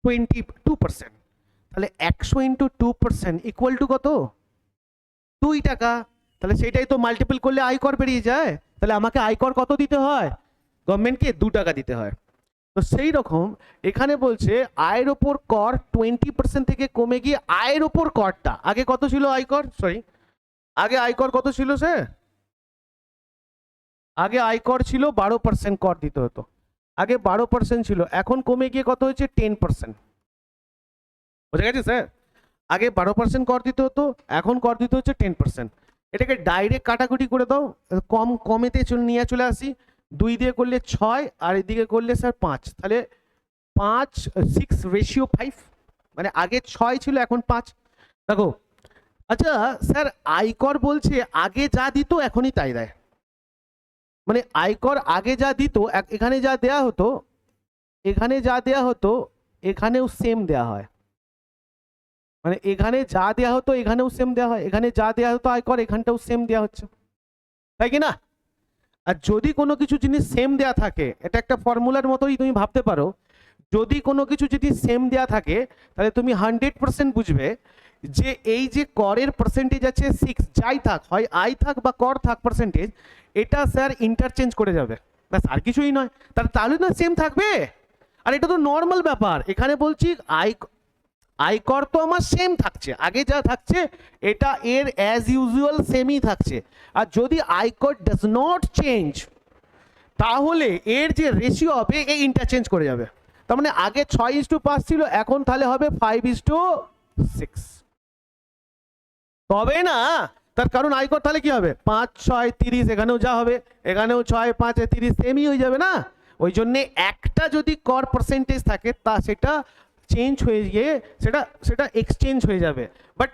22%। তাহলে 100 ইন্টু 2% ইকুয়াল টু কত? 2 টাকা। তাহলে সেটাই তো মাল্টিপল করলে আয়কর বেরিয়ে যায়। তাহলে আমাকে আয়কর কত দিতে হয়? গভর্নমেন্টকে 2 টাকা দিতে হয়। তো সেই রকম এখানে বলছে আয়ের ওপর কর 20% থেকে কমে গিয়ে আয়ের ওপর করটা, আগে কত ছিল আয়কর, সরি আগে আয়কর কত ছিল স্যার? আগে আয়কর ছিল 12% কর দিতে হতো, আগে 12% ছিল, এখন কমে গিয়ে কত হয়েছে? 10%। বুঝে গেছে স্যার? আগে 12% কর দিতে হতো, এখন কর দিতে হচ্ছে 10%। এটাকে ডাইরেক্ট কাটাকুটি করে দাও, কমেতে নিয়ে চলে আসি। 2 দিয়ে করলে 6 আর এদিকে করলে স্যার 5, তাহলে 6:5, মানে আগে 6 ছিল এখন 5। দেখো আচ্ছা স্যার, আয়কর বলছে আগে যা দিত এখনই তাই দেয়, মানে আয়কর আগে যা দিত এখানে যা দেয়া হতো, এখানেও সেম দেয়া হয়, মানে এখানে যা দেয়া হতো এখানেও সেম দেয়া হয়, এখানে যা দেয়া হতো আয়কর এখানটাও সেম দেয়া হচ্ছে, তাই কি না? আর যদি কোনো কিছু জিনিস সেম দেয়া থাকে, এটা একটা ফর্মুলার মতোই তুমি ভাবতে পারো, যদি কোনো কিছু যদি সেম দেয়া থাকে তাহলে তুমি 100% বুঝবে যে এই যে করের পার্সেন্টেজ আছে 6, যাই থাক, হয় আয় থাক বা কর থাক পার্সেন্টেজ, এটা স্যার ইন্টারচেঞ্জ করে যাবে, ব্যাস আর কিছুই নয়। তাহলে না সেম থাকবে। আর এটা তো নর্মাল ব্যাপার, এখানে বলছি আয়কর তো আমার সেম থাকছে, আগে যা থাকছে এটা এর অ্যাজ ইউজুয়াল সেমই থাকছে। আর যদি আয়কর ডাজ নট চেঞ্জ, তাহলে এর যে রেশিও হবে এই ইন্টারচেঞ্জ করে যাবে। তার মানে আগে 6:5 ছিল, এখন তাহলে হবে 5:6। তবে না, তার কারণ আয়কর তাহলে কি হবে? 5, 6, 30, এখানেও যা হবে, এখানেও 6, 5, 30 সেমই হয়ে যাবে না? ওই জন্যে একটা যদি কর পার্সেন্টেজ থাকে তা সেটা চেঞ্জ হয়ে গিয়ে সেটা এক্সচেঞ্জ হয়ে যাবে। বাট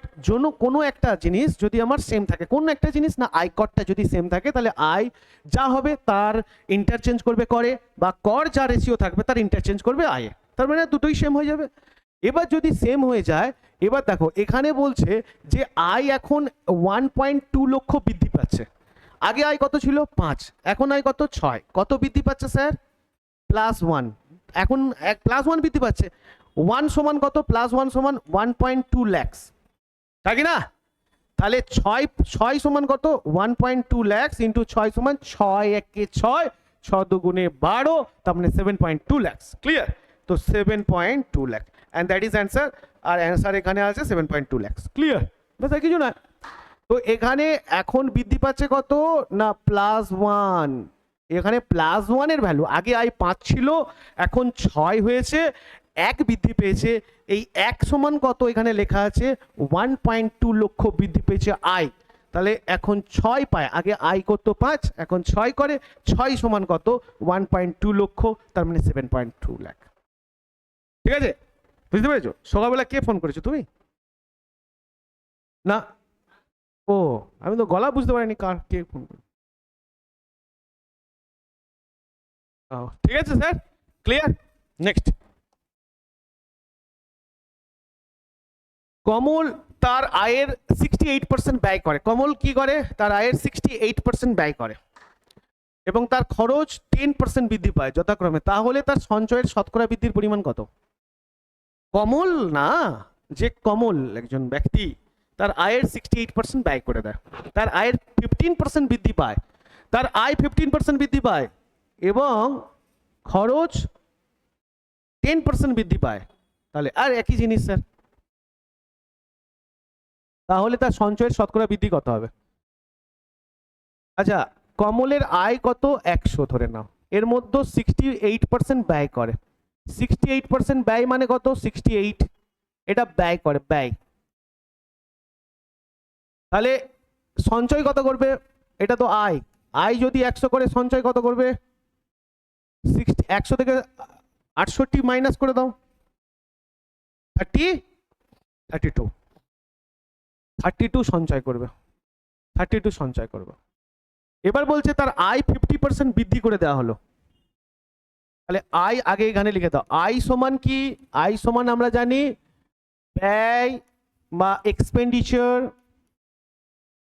কোনো একটা জিনিস যদি আমার সেম থাকে, কোন একটা জিনিস না, আয়করটা যদি সেম থাকে তাহলে আয় যা হবে তার ইন্টারচেঞ্জ করবে করে, বা কর যা রেশিও থাকবে তার ইন্টারচেঞ্জ করবে আয়ে, তার মানে দুটোই সেম হয়ে যাবে। এবার যদি সেম হয়ে যায়, এবার দেখো এখানে বলছে যে আয় এখন 1.2 লক্ষ বৃদ্ধি পাচ্ছে, আগে আয় কত ছিল? 5, এখন আয় কত? 6, কত বৃদ্ধি পাচ্ছে স্যার? +1, এখন +1 বৃদ্ধি পাচ্ছে। 1 সমান কত? +1 সমান 1.2 লাখ, তাই কি না? তাহলে 6 সমান কত? 1.2 লাখ ইন্টু 6 সমান 6 একে 6, 6 দুগুণে 12, তার মানে 7.2 লাখ। ক্লিয়ার? তো 7.2 lakh, and that is answer. আর অ্যান্সার এখানে আছে 7.2 লাখ। ক্লিয়ার? ব্যাস আর কিছু না। তো এখানে এখন বৃদ্ধি পাচ্ছে কত না? +1। এখানে +1 এর ভ্যালু, আগে আয় 5 ছিল এখন 6 হয়েছে, 1 বৃদ্ধি পেয়েছে। এই 1 সমান কত? এখানে লেখা আছে 1.2 লক্ষ বৃদ্ধি পেয়েছে আয়, তাহলে এখন 6 পায়, আগে আয় করতো 5, এখন 6 করে, 6 সমান কত? 1.2 লক্ষ, তার মানে 7.2 লাখ। ঠিক আছে? বুঝতে পেরেছো? সকালবেলা কে ফোন করেছো? তুমি না? ও, আমি তো গলা বুঝতে পারিনি কার কে ফোন করে। ঠিক আছে স্যার, ক্লিয়ার? নেক্সট, কমল তার আয়ের 68% ব্যয় করে। কমল কি করে? তার আয়ের 68% ব্যয় করে এবং তার খরচ 10% বৃদ্ধি পায় যথাক্রমে, তাহলে তার সঞ্চয়ের শতকরা বৃদ্ধির পরিমাণ কত? কমল না, যে কমল একজন ব্যক্তি, তার আয়ের 68% ব্যয় করে দেয়, তার আয়ের 15% বৃদ্ধি পায়, তার আয় 15% বৃদ্ধি পায় এবং খরচ 10% বৃদ্ধি পায়, তাহলে আর একই জিনিস স্যার, তাহলে তার সঞ্চয়ের শতকরা বৃদ্ধি কত হবে? আচ্ছা, কমলের আয় কত? 100 ধরে নাও, এর মধ্যে 68% ব্যয় করে। 68% ব্যয় মানে কত? 68, এটা ব্যয় করে, ব্যয়। তাহলে সঞ্চয় কত করবে? এটা তো আয়, আয় যদি 100 করে সঞ্চয় কত করবে? 100 থেকে 68 মাইনাস করে দাও, 32 সঞ্চয় করবে। 32 সঞ্চয় করব। এবার বলছে তার আয় 50% বৃদ্ধি করে দেওয়া হলো। তাহলে আয় আগে এখানে লিখে দাও। আয় সমান কি? আয় সমান আমরা জানি ব্যয় বা এক্সপেন্ডিচার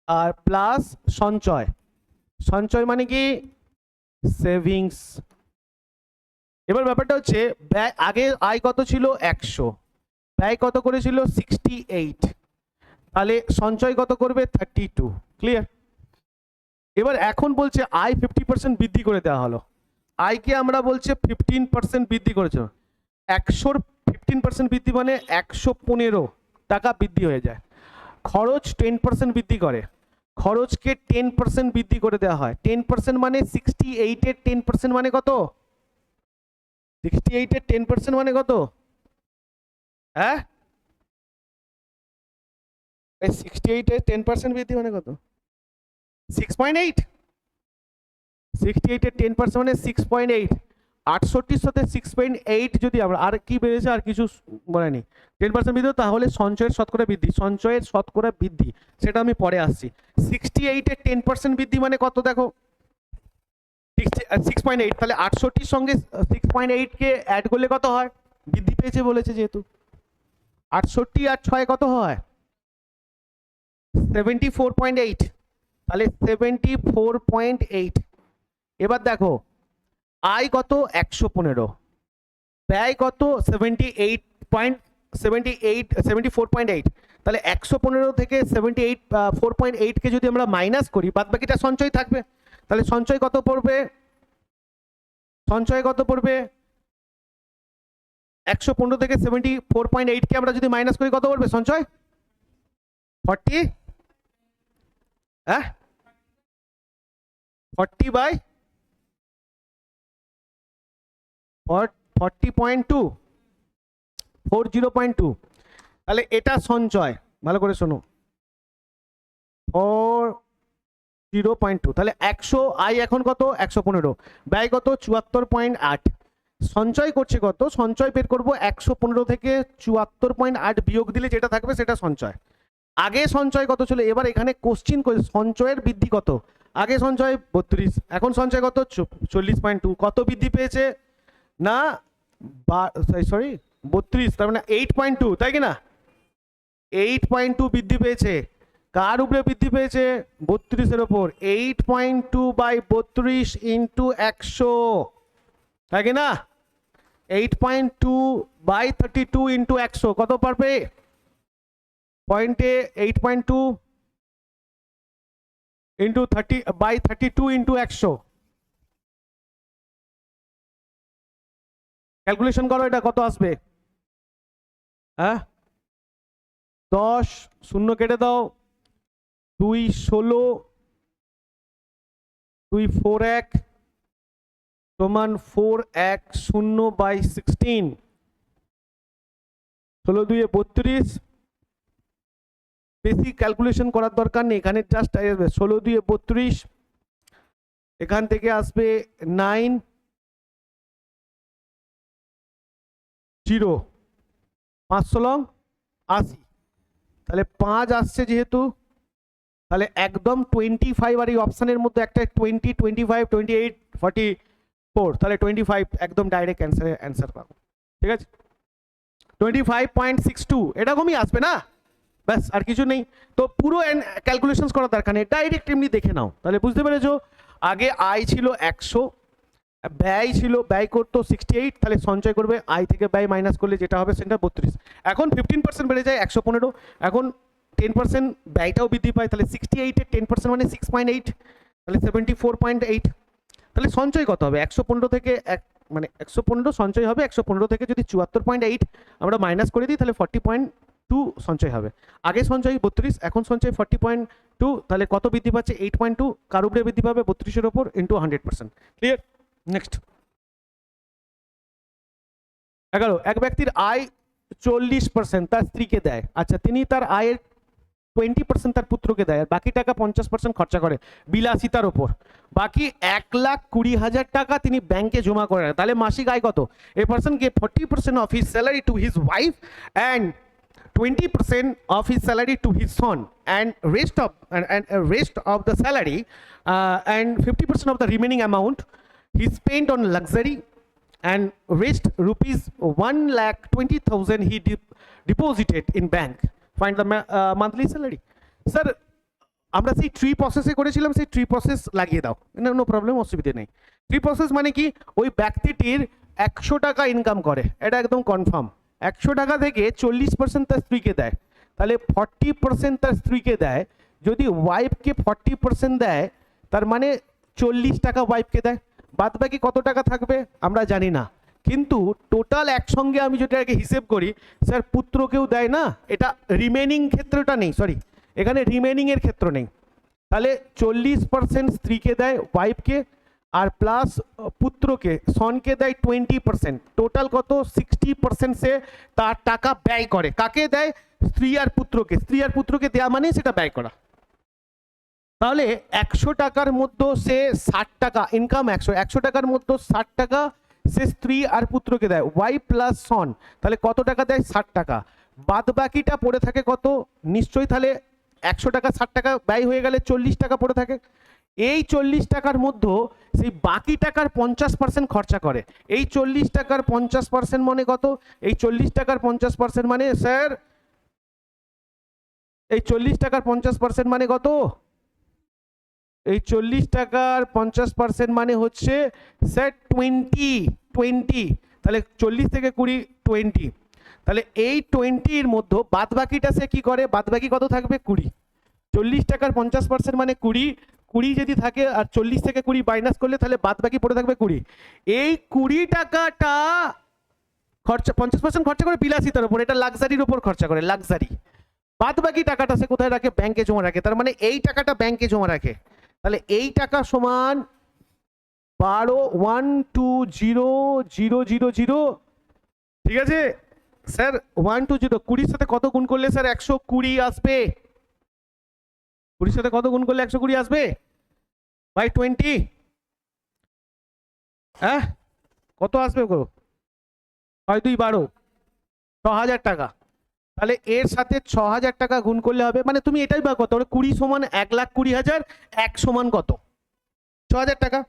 আর প্লাস সঞ্চয়। সঞ্চয় মানে কি? সেভিংস। এবার ব্যাপারটা হচ্ছে ব্যয়, আগে আয় কত ছিল? 100, ব্যয় কত করেছিল? 68, তাহলে সঞ্চয় কত করবে? 32। ক্লিয়ার? এবার এখন বলছে আয় 50% বৃদ্ধি করে দেওয়া হলো। আয়কে আমরা বলছে 15% বৃদ্ধি করেছে। 100-র 15% বৃদ্ধি মানে 115 টাকা বৃদ্ধি হয়ে যায়। খরচ 10% বৃদ্ধি করে, খরচকে 10% বৃদ্ধি করে দেওয়া হয়। 10% মানে 68-এর 10% মানে কত? 68-এর 10% মানে কত? হ্যাঁ, 68-এর 10% বৃদ্ধি মানে কত? 6.8। 68-এর 10% মানে 6.8। 68-র সাথে 6.8 যদি আমরা, আর কি বেড়েছে? আর কিছু বলেনি। 10% বৃদ্ধি, তাহলে সঞ্চয়ের শতকরা বৃদ্ধি, সঞ্চয়ের শতকরা বৃদ্ধি সেটা আমি পরে আসছি। 68-এর 10% বৃদ্ধি মানে কত? দেখো 6.8, তাহলে 68-র সঙ্গে 6.8-কে অ্যাড করলে কত হয়? বৃদ্ধি পেয়েছে বলেছে যেহেতু। 68 আর 6 কত হয়? 74.8, তাহলে 74.8। এবার দেখো আয় কত? 115, ব্যয় কত? 74.8, তাহলে 115 থেকে 4.8 কে যদি আমরা মাইনাস করি, বাদ বাকিটা সঞ্চয় থাকবে। তাহলে সঞ্চয় কত পড়বে? সঞ্চয় কত পড়বে? 115 থেকে 74.8 কে আমরা যদি মাইনাস করি কত পড়বে সঞ্চয়? 40, হ্যাঁ 40/40.2, 40.2। তাহলে এটা সঞ্চয়, ভালো করে শোনো, 40.2। তাহলে 100, আয় এখন কত? 115, ব্যয় কত? 74.8, সঞ্চয় করছে কত? সঞ্চয় বের করবো 115 থেকে 74.8 বিয়োগ দিলে যেটা থাকবে সেটা সঞ্চয়। আগে সঞ্চয় কত ছিল? এবার এখানে কোশ্চিন সঞ্চয়ের বৃদ্ধি কত? আগে সঞ্চয় 32, এখন সঞ্চয় কত? 40.2। কত বৃদ্ধি পেয়েছে? না সরি 32, তার মানে 8.2, তাই কি না? 8.2 বৃদ্ধি পেয়েছে। কার উপরে বৃদ্ধি পেয়েছে? 32-এর ওপর। 8.2/32 ইন্টু 100, তাই কি না? 8.2/32 ইন্টু 100 কত পারবে? পয়েন্টে 8.2 ইন্টু 30/32 ইন্টু 100, ক্যালকুলেশন করো এটা কত আসবে। হ্যাঁ 10, শূন্য কেটে দাও, 2 16, 2 4 1 সমান 410/16, 16 2 32। বেশি ক্যালকুলেশন করার দরকার নেই, এখানে জাস্ট 16 2 32, এখান থেকে আসবে 9 0, 5 16 80, তাহলে 5 আসছে যেহেতু, তাহলে একদম 25, আর এই অপশনের মধ্যে একটা 20 25 28 44, তাহলে 25 একদম ডাইরেক্ট অ্যান্সার পাবো। ঠিক আছে, 25.62 এরকমই আসবে না, ব্যাস আর কিছু নেই। তো পুরো ক্যালকুলেশন করার দরকার নেই, ডাইরেক্ট এমনি দেখে নাও, তাহলে বুঝতে পেরেছো। আগে আয় ছিল 100, ব্যয় ছিল, ব্যয় করতো 68, তাহলে সঞ্চয় করবে আয় থেকে ব্যয় মাইনাস করলে যেটা হবে সেটা 32। এখন 15% বেড়ে যায় 115, এখন 10% ব্যয়টাও বৃদ্ধি পায়, তাহলে 68-এর 10% মানে 6.8, তাহলে 74.8। তাহলে সঞ্চয় কত হবে? 115 থেকে মানে 115 সঞ্চয় হবে, 115 থেকে যদি 74.8 আমরা মাইনাস করে দিই তাহলে 40.2 সঞ্চয় হবে। আগে সঞ্চয় 32, এখন সঞ্চয় 40.2, তাহলে কত বৃদ্ধি পাচ্ছে? 8.2। কার উপরে বৃদ্ধি পাবে? 32-এর ওপর ইন্টু 100%। ক্লিয়ার? নেক্সট 11, এক ব্যক্তির আয় 40% তার স্ত্রীকে দেয়। আচ্ছা, তিনি তার আয়ের 20% তার পুত্রকে দেয়, আর বাকি টাকা 50% খরচা করে বিলাসিতার ওপর। বাকি 1,20,000 টাকা তিনি ব্যাংকে জমা করে রাখেন। তাহলে মাসিক আয় কত? A person give 40% of his salary to his wife and 20% of his salary to his son, and rest of the salary and 50% of the remaining amount he spent on luxury, and rest rupees 1,20,000 he deposited in bank. Find the monthly salary. Sir, আমরা সেই ট্রি প্রসেসে করেছিলাম, সেই ট্রি প্রসেস লাগিয়ে দাও, নো প্রবলেম, অসুবিধে নেই। ট্রি প্রসেস মানে কি, ওই ব্যক্তিটির 100 টাকা ইনকাম করে, এটা একদম কনফার্ম। 100 টাকা থেকে 40% তার স্ত্রীকে দেয়, তাহলে 40% তার স্ত্রীকে দেয়। যদি ওয়াইফকে 40% দেয়, তার মানে 40 টাকা ওয়াইফকে দেয়, বাদ বাকি কত টাকা থাকবে আমরা জানি না। কিন্তু টোটাল একসঙ্গে আমি যেটাকে হিসেব করি, স্যার পুত্রকেও দেয় না, এটা রিমেনিং ক্ষেত্রটা নেই, সরি এখানে রিমেনিংয়ের ক্ষেত্র নেই। তাহলে 40% স্ত্রীকে দেয় ওয়াইফকে, আর প্লাস পুত্রকে সনকে দেয় 20%, টোটাল কত 60% সে তার টাকা ব্যয় করে। কাকে দেয়? স্ত্রী আর পুত্রকে। স্ত্রী আর পুত্রকে দেওয়া মানে সেটা ব্যয় করা। তাহলে 100 টাকার মধ্যে সে 60 টাকা ইনকাম, 100 টাকার মধ্যে 60 টাকা সে স্ত্রী আর পুত্রকে দেয়, ওয়াইফ প্লাস সন, তাহলে কত টাকা দেয়? 60 টাকা। বাদ বাকিটা পড়ে থাকে কত? নিশ্চয়ই তাহলে 100 টাকা 60 টাকা ব্যয় হয়ে গেলে 40 টাকা পড়ে থাকে। এই 40 টাকার মধ্যে সেই বাকি টাকার 50% খরচা করে। এই 40 টাকার 50% মানে কত? এই 40 টাকার 50% মানে স্যার, এই 40 টাকার 50% মানে কত? এই 40 টাকার 50% মানে হচ্ছে স্যার 20। তাহলে 40 থেকে 20 20, তাহলে এই 20-র মধ্যে বাদ বাকিটা সে কি করে? বাদ বাকি কত থাকবে? 20। 40 টাকার 50% মানে 20 যদি থাকে, আর 40 থেকে 20 মাইনাস করলে তাহলে বাদ বাকি পড়ে থাকবে 20। এই 20 টাকাটা খরচা, 50% খরচা করে বিলাসিতার উপর, এটা লাক্সারির উপর খরচা করে, লাক্সারি। বাদ বাকি টাকাটা সে কোথায় রাখে? ব্যাংকে জমা রাখে। তার মানে এই টাকাটা ব্যাংকে জমা রাখে। তাহলে এই টাকা সমান 12,120,000, ঠিক আছে স্যার? 120 20-র সাথে কত গুণ করলে স্যার 120 আসবে? 20-র সাথে কত গুণ করলে 120 আসবে? বাই 20, হ্যাঁ কত আসবে গো? 6 2 12, 6,000 টাকা। তাহলে এর সাথে 6,000 টাকা গুণ করলে হবে, মানে তুমি এটাই বা কত? 20 সমান 1,20,000, 1 সমান কত? 6,000 টাকা।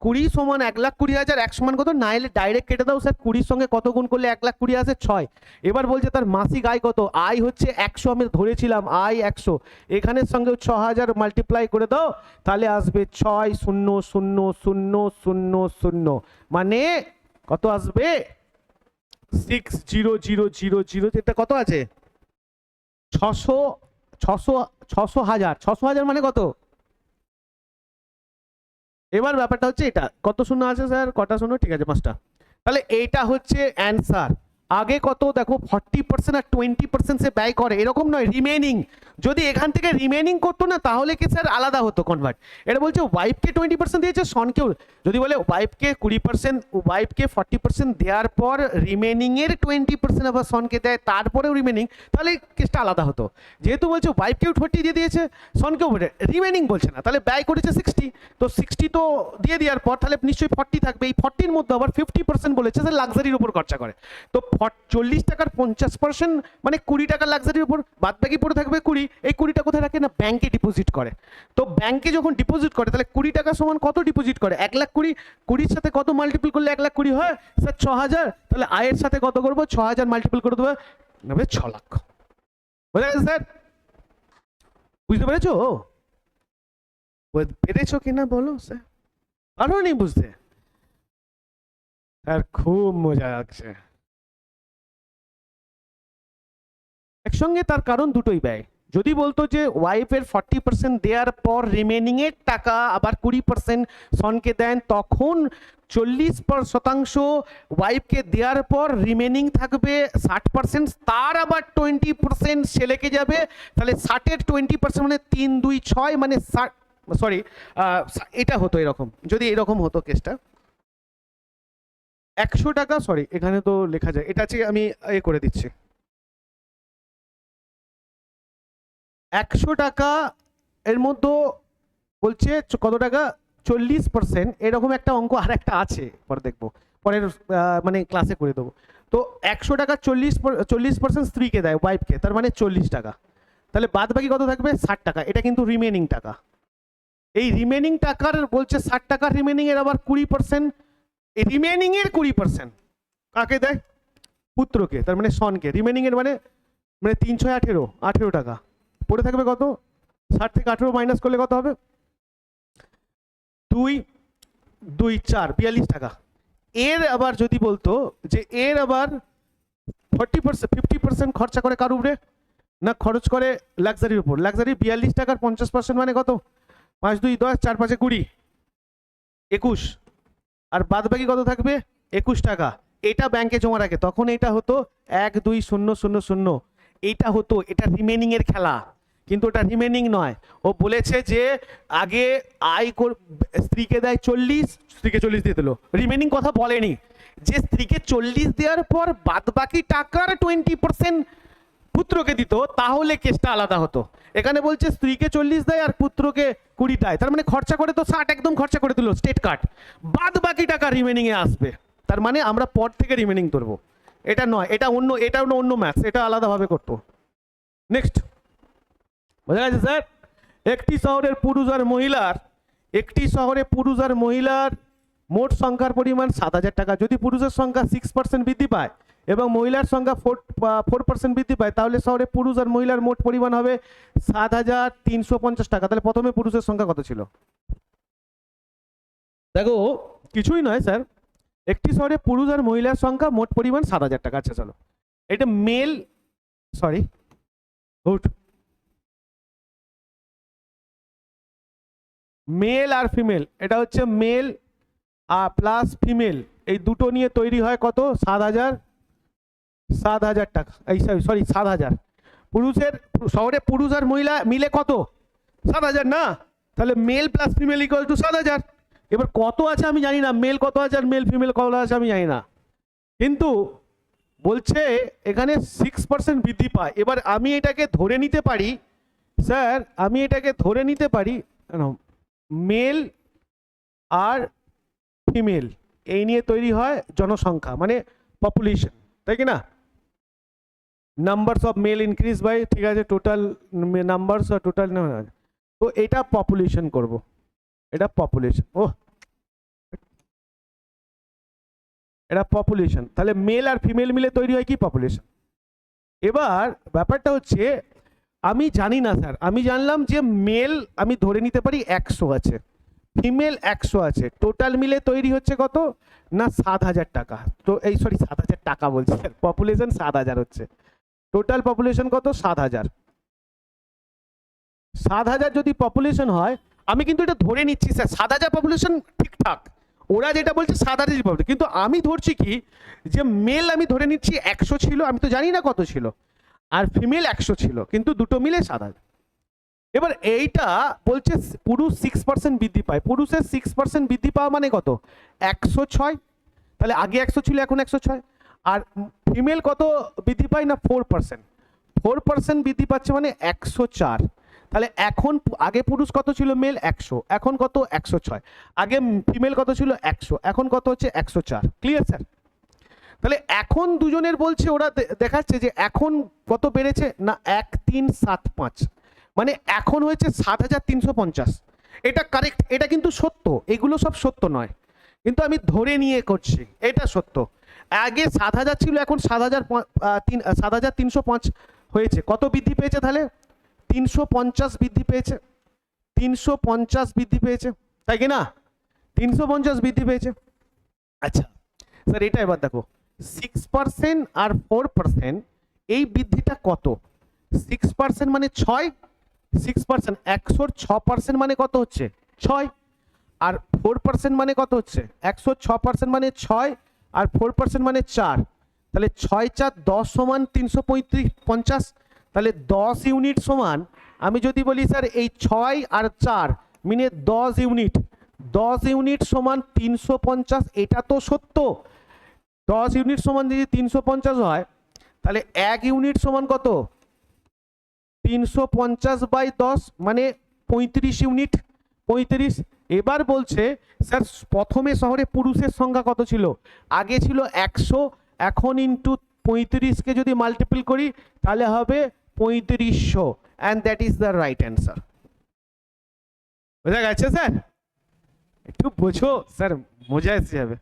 20 সমান 1,20,000, 1 সমান কত? না এলে ডাইরেক্ট কেটে দাও স্যার, 20-র সঙ্গে কত গুণ করলে 1,20,000 আসে? 6। এবার বলছে তার মাসিক আয় কত? আয় হচ্ছে 100, আমি ধরেছিলাম আয় 100, এখানের সঙ্গে 6,000 মাল্টিপ্লাই করে দাও, তাহলে আসবে 6,000,000, মানে কত আসবে? 6,000,000, এটা কত আছে? 600,000 মানে কত? এবার ব্যাপারটা হচ্ছে এটা, কত শূন্য আছে স্যার? কটা শূন্য? ঠিক আছে 5টা। তাহলে এইটা হচ্ছে অ্যান্সার। আগে কত দেখো, 40% আর 20% সে ব্যয় করে, এরকম নয় রিমেনিং। যদি এখান থেকে রিমেনিং করতো না, তাহলে কি স্যার আলাদা হতো কনভার্ট। এটা বলছে ওয়াইফকে 20% দিয়েছে, সনকেও। যদি বলে ওয়াইফকে 20%, ওয়াইফকে 40% দেওয়ার পর রিমেনিংয়ের 20% আবার সনকে দেয়, তারপরেও রিমেনিং, তাহলে কেসটা আলাদা হতো। যেহেতু বলছে ওয়াইফকেও 40 দিয়ে দিয়েছে, সনকেও রিমেনিং বলছে না, তাহলে ব্যয় করেছে 60, তো 60 তো দিয়ে দেওয়ার পর তাহলে নিশ্চয়ই 40 থাকবে। এই 40-র মধ্যে আবার 50% বলেছে যে লাক্সারির উপর খরচা করে, তো 40 টাকার 50% মানে 20 টাকা লাক্সারির উপর, বাদ বাকি পড়ে থাকবে 20। এই 20টা কোথায় রাখে? না ব্যাংকে ডিপোজিট করে। তো ব্যাংকে যখন ডিপোজিট করে, তাহলে 20 টাকা সমান কত ডিপোজিট করে? 1,20,000। 20-র সাথে কত মাল্টিপল করলে 1,20,000 হয় স্যার? 6,000। তাহলে আয়ের সাথে কত করবো? 6,000 মাল্টিপল করে দেবো, নেবে 6 লাখ। বুঝা গেছে স্যার? বুঝতে পেরেছো? পেরেছো কিনা বলো স্যার? পারো নি বুঝতে? স্যার খুব মজা লাগছে। একসঙ্গে তার কারণ দুটোই ব্যয়। যদি বলতো যে ওয়াইফের 40% দেওয়ার পর রিমেনিং এর টাকা আবার 20% সনকে দেন, তখন 40% ওয়াইফকে দেওয়ার পর রিমেনিং থাকবে 60%, তার আবার 20% ছেলেকে যাবে, তাহলে 60-এর 20% মানে 3 2 6, মানে 60, সরি এটা হতো এরকম। যদি এরকম হতো কেসটা 100 টাকা, সরি এখানে তো লেখা যায়, এটা আছে আমি এ করে দিচ্ছি। 100 টাকা এর মধ্যে বলছে কত টাকা? 40%, এরকম একটা অঙ্ক আর একটা আছে, পরে দেখবো। পরের মানে ক্লাসে করে দেবো। তো 100 টাকা 40% স্ত্রীকে দেয়, ওয়াইফকে, তার মানে 40 টাকা। তাহলে বাদ বাকি কত থাকবে? 60 টাকা। এটা কিন্তু রিমেনিং টাকা। এই রিমেনিং টাকার বলছে 60 টাকার রিমেনিং এর আবার 20%, এই রিমেনিং এর 20% কাকে দেয়? পুত্রকে, তার মানে সনকে। রিমেনিং এর মানে 3 6 18 টাকা। পড়ে থাকবে কত? 60 থেকে 18 মাইনাস করলে কত হবে? 2 2 4 42 টাকা। এর আবার যদি বলতো যে এর আবার 40% 50% খরচা করে কার উপরে? না খরচ করে লাক্সারির উপর। লাক্সারি 42 টাকার 50% মানে কত? 5 2 10 4 5 20 21। আর বাদ বাকি কত থাকবে? 21 টাকা। এটা ব্যাংকে জমা রাখে, তখন এটা হতো 1 2 0 0 0। এইটা হতো, এটা রিমেনিং এর খেলা, কিন্তু ওটা রিমেনিং নয়। ও বলেছে যে আগে স্ত্রীকে দেয় 40, স্ত্রীকে 40 দিয়ে দিল, রিমেনিং কথা বলেনি। যে স্ত্রীকে 40 দেওয়ার পর বাদ বাকি টাকার 20% পুত্রকে দিত, তাহলে কেসটা আলাদা হতো। এখানে বলছে স্ত্রীকে 40 দেয় আর পুত্রকে 20 দেয়, তার মানে খরচা করে তো 60 একদম খরচা করে দিল, স্টেট কাট। বাদ বাকি টাকা রিমেনিং এ আসবে, তার মানে আমরা পর থেকে রিমেনিং ধরবো। এটা নয়, এটা অন্য, এটা অন্য ম্যাথস, এটা আলাদাভাবে করতো। নেক্সট, বোঝা গেছে স্যার? একটি শহরের পুরুষ আর মহিলার মোট সংখ্যার পরিমাণ 7000 টাকা। যদি পুরুষের সংখ্যা 6% বৃদ্ধি পায় এবং মহিলার সংখ্যা 4% বৃদ্ধি পায়, তাহলে শহরে পুরুষ আর মহিলার মোট পরিমাণ হবে 7350 টাকা। তাহলে প্রথমে পুরুষের সংখ্যা কত ছিল? দেখো কিছুই নয় স্যার, একটি শহরে পুরুষ আর মহিলার সংখ্যা মোট পরিমাণ 7000 টাকা। আচ্ছা চলো, এটা মেল আর ফিমেল, এটা হচ্ছে মেল প্লাস ফিমেল, এই দুটো নিয়ে তৈরি হয় কত? 7000 টাকা। এই সরি 7000। শহরে পুরুষ আর মহিলা মিলে কত? 7000 না? তাহলে male plus female equal to 7000। এবার কত আছে আমি জানি না, মেল কত আছে আর মেল ফিমেল কত আছে আমি জানি না, কিন্তু বলছে এখানে 6% বৃদ্ধি পায়। এবার আমি এটাকে ধরে নিতে পারি স্যার, মেল আর ফিমেল এই নিয়ে তৈরি হয় জনসংখ্যা, মানে পপুলেশন, তাই কি না? Numbers of male increase by, ঠিক আছে, টোটাল নাম্বারস টোটাল, তো এটা পপুলেশন করব, এটা পপুলেশন। এটা পপুলেশন, তাহলে মেল আর ফিমেল মিলে তৈরি হয় কি? পপুলেশন। এবার ব্যাপারটা হচ্ছে আমি জানি না স্যার, আমি জানলাম যে মেল আমি ধরে নিতে পারি 100 আছে, ফিমেল 100 আছে, টোটাল মিলে তৈরি হচ্ছে কত? না 7000 টাকা। তো এই 7000 টাকা বলছি স্যার, পপুলেশন 7000 হচ্ছে, টোটাল পপুলেশন কত? 7000। 7000 যদি পপুলেশন হয়, আমি কিন্তু এটা ধরে নিচ্ছি স্যার 7000 পপুলেশন ঠিকঠাক, ওরা যেটা বলছে 7000 পপুলেশন, কিন্তু আমি ধরছি কি যে মেল আমি ধরে নিচ্ছি 100 ছিল, আমি তো জানি না কত ছিল, আর ফিমেল 100 ছিল, কিন্তু দুটো মিলে 7000। এবার এইটা বলছে পুরুষ 6% বৃদ্ধি পায়, পুরুষের 6% বৃদ্ধি পাওয়া মানে কত? 106। তাহলে আগে 100 ছিল, এখন 106। আর ফিমেল কত বৃদ্ধি পায়? না 4%। 4% বৃদ্ধি পাচ্ছে মানে 104। তাহলে এখন আগে পুরুষ কত ছিল? মেল 100, এখন কত? 106। আগে ফিমেল কত ছিল? 100, এখন কত হচ্ছে? 104। Clear sir? তাহলে এখন দুজনের বলছে, ওরা দেখাচ্ছে যে এখন কত বেড়েছে না 1375, মানে এখন হয়েছে 7350। এটা কারেক্ট, এটা কিন্তু সত্য, এগুলো সব সত্য নয়, কিন্তু আমি ধরে নিয়ে করছি এটা সত্য। আগে 7000 ছিল, এখন 7305 হয়েছে। কত বৃদ্ধি পেয়েছে তাহলে? 350 বৃদ্ধি পেয়েছে, 350 বৃদ্ধি পেয়েছে, তাই কি না? 350 বৃদ্ধি পেয়েছে। আচ্ছা স্যার, এটা এবার দেখো 6% আর 4% এই বৃদ্ধিটা কত? 6% মানে 6, 6% 106% মানে কত হচ্ছে? 6। আর 4% মানে কত হচ্ছে? 106% মানে 6, আর 4% মানে 4। তাহলে 6 4 10 সমান 350। তাহলে 10 ইউনিট সমান, আমি যদি বলি স্যার এই 6 আর 4 মিলে 10 ইউনিট, 10 ইউনিট সমান 350, এটা তো সত্য। 10 ইউনিট সমান যদি 350 হয়, তাহলে 1 ইউনিট সমান কত? 350/10 মানে 35 ইউনিট। 35 এবার বলছে স্যার প্রথমে শহরে পুরুষের সংখ্যা কত ছিল, আগে ছিল 100, এখন ইন্টু 35কে যদি মাল্টিপল করি তাহলে হবে 3500, and that is the right answer. বোঝা গেছে স্যার? একটু বোঝো স্যার, মজা এসে যাবে।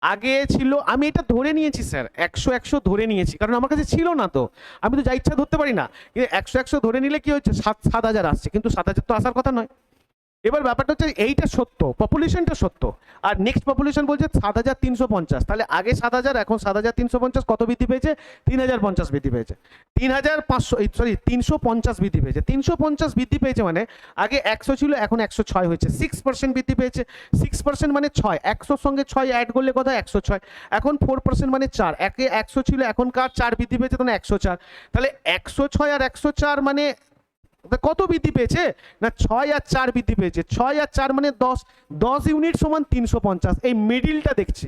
আগে ছিল, আমি এটা ধরে নিয়েছি স্যার, 100 ধরে নিয়েছি, কারণ আমার কাছে ছিল না, তো আমি তো যা ইচ্ছা ধরতে পারি না। 100 ধরে নিলে কি হচ্ছে, 7,000 আসছে, কিন্তু 7,000 তো আসার কথা নয়। এবার ব্যাপারটা হচ্ছে এইটা সত্য, পপুলেশনটা সত্য, আর নেক্সট পপুলেশন বলছে 7,350, তাহলে আগে 7,000 এখন 7,350, কত বৃদ্ধি পেয়েছে, 3,050 বৃদ্ধি পেয়েছে, 350 বৃদ্ধি পেয়েছে, 350 বৃদ্ধি পেয়েছে, মানে আগে 100 ছিল এখন 106 হয়েছে, 6% বৃদ্ধি পেয়েছে। 6% মানে 6, 100 সঙ্গে 6 অ্যাড করলে কথা 106, এখন 4% মানে 4, একে 100 ছিল এখনকার 4 বৃদ্ধি পেয়েছে, তখন 104, তাহলে 106 আর 104 মানে কত বৃদ্ধি পেয়েছে না, 6 আর 4 বৃদ্ধি পেয়েছে, 6 আর 4 মানে 10 ইউনিট সমান 350, এই মিডিলটা দেখছি,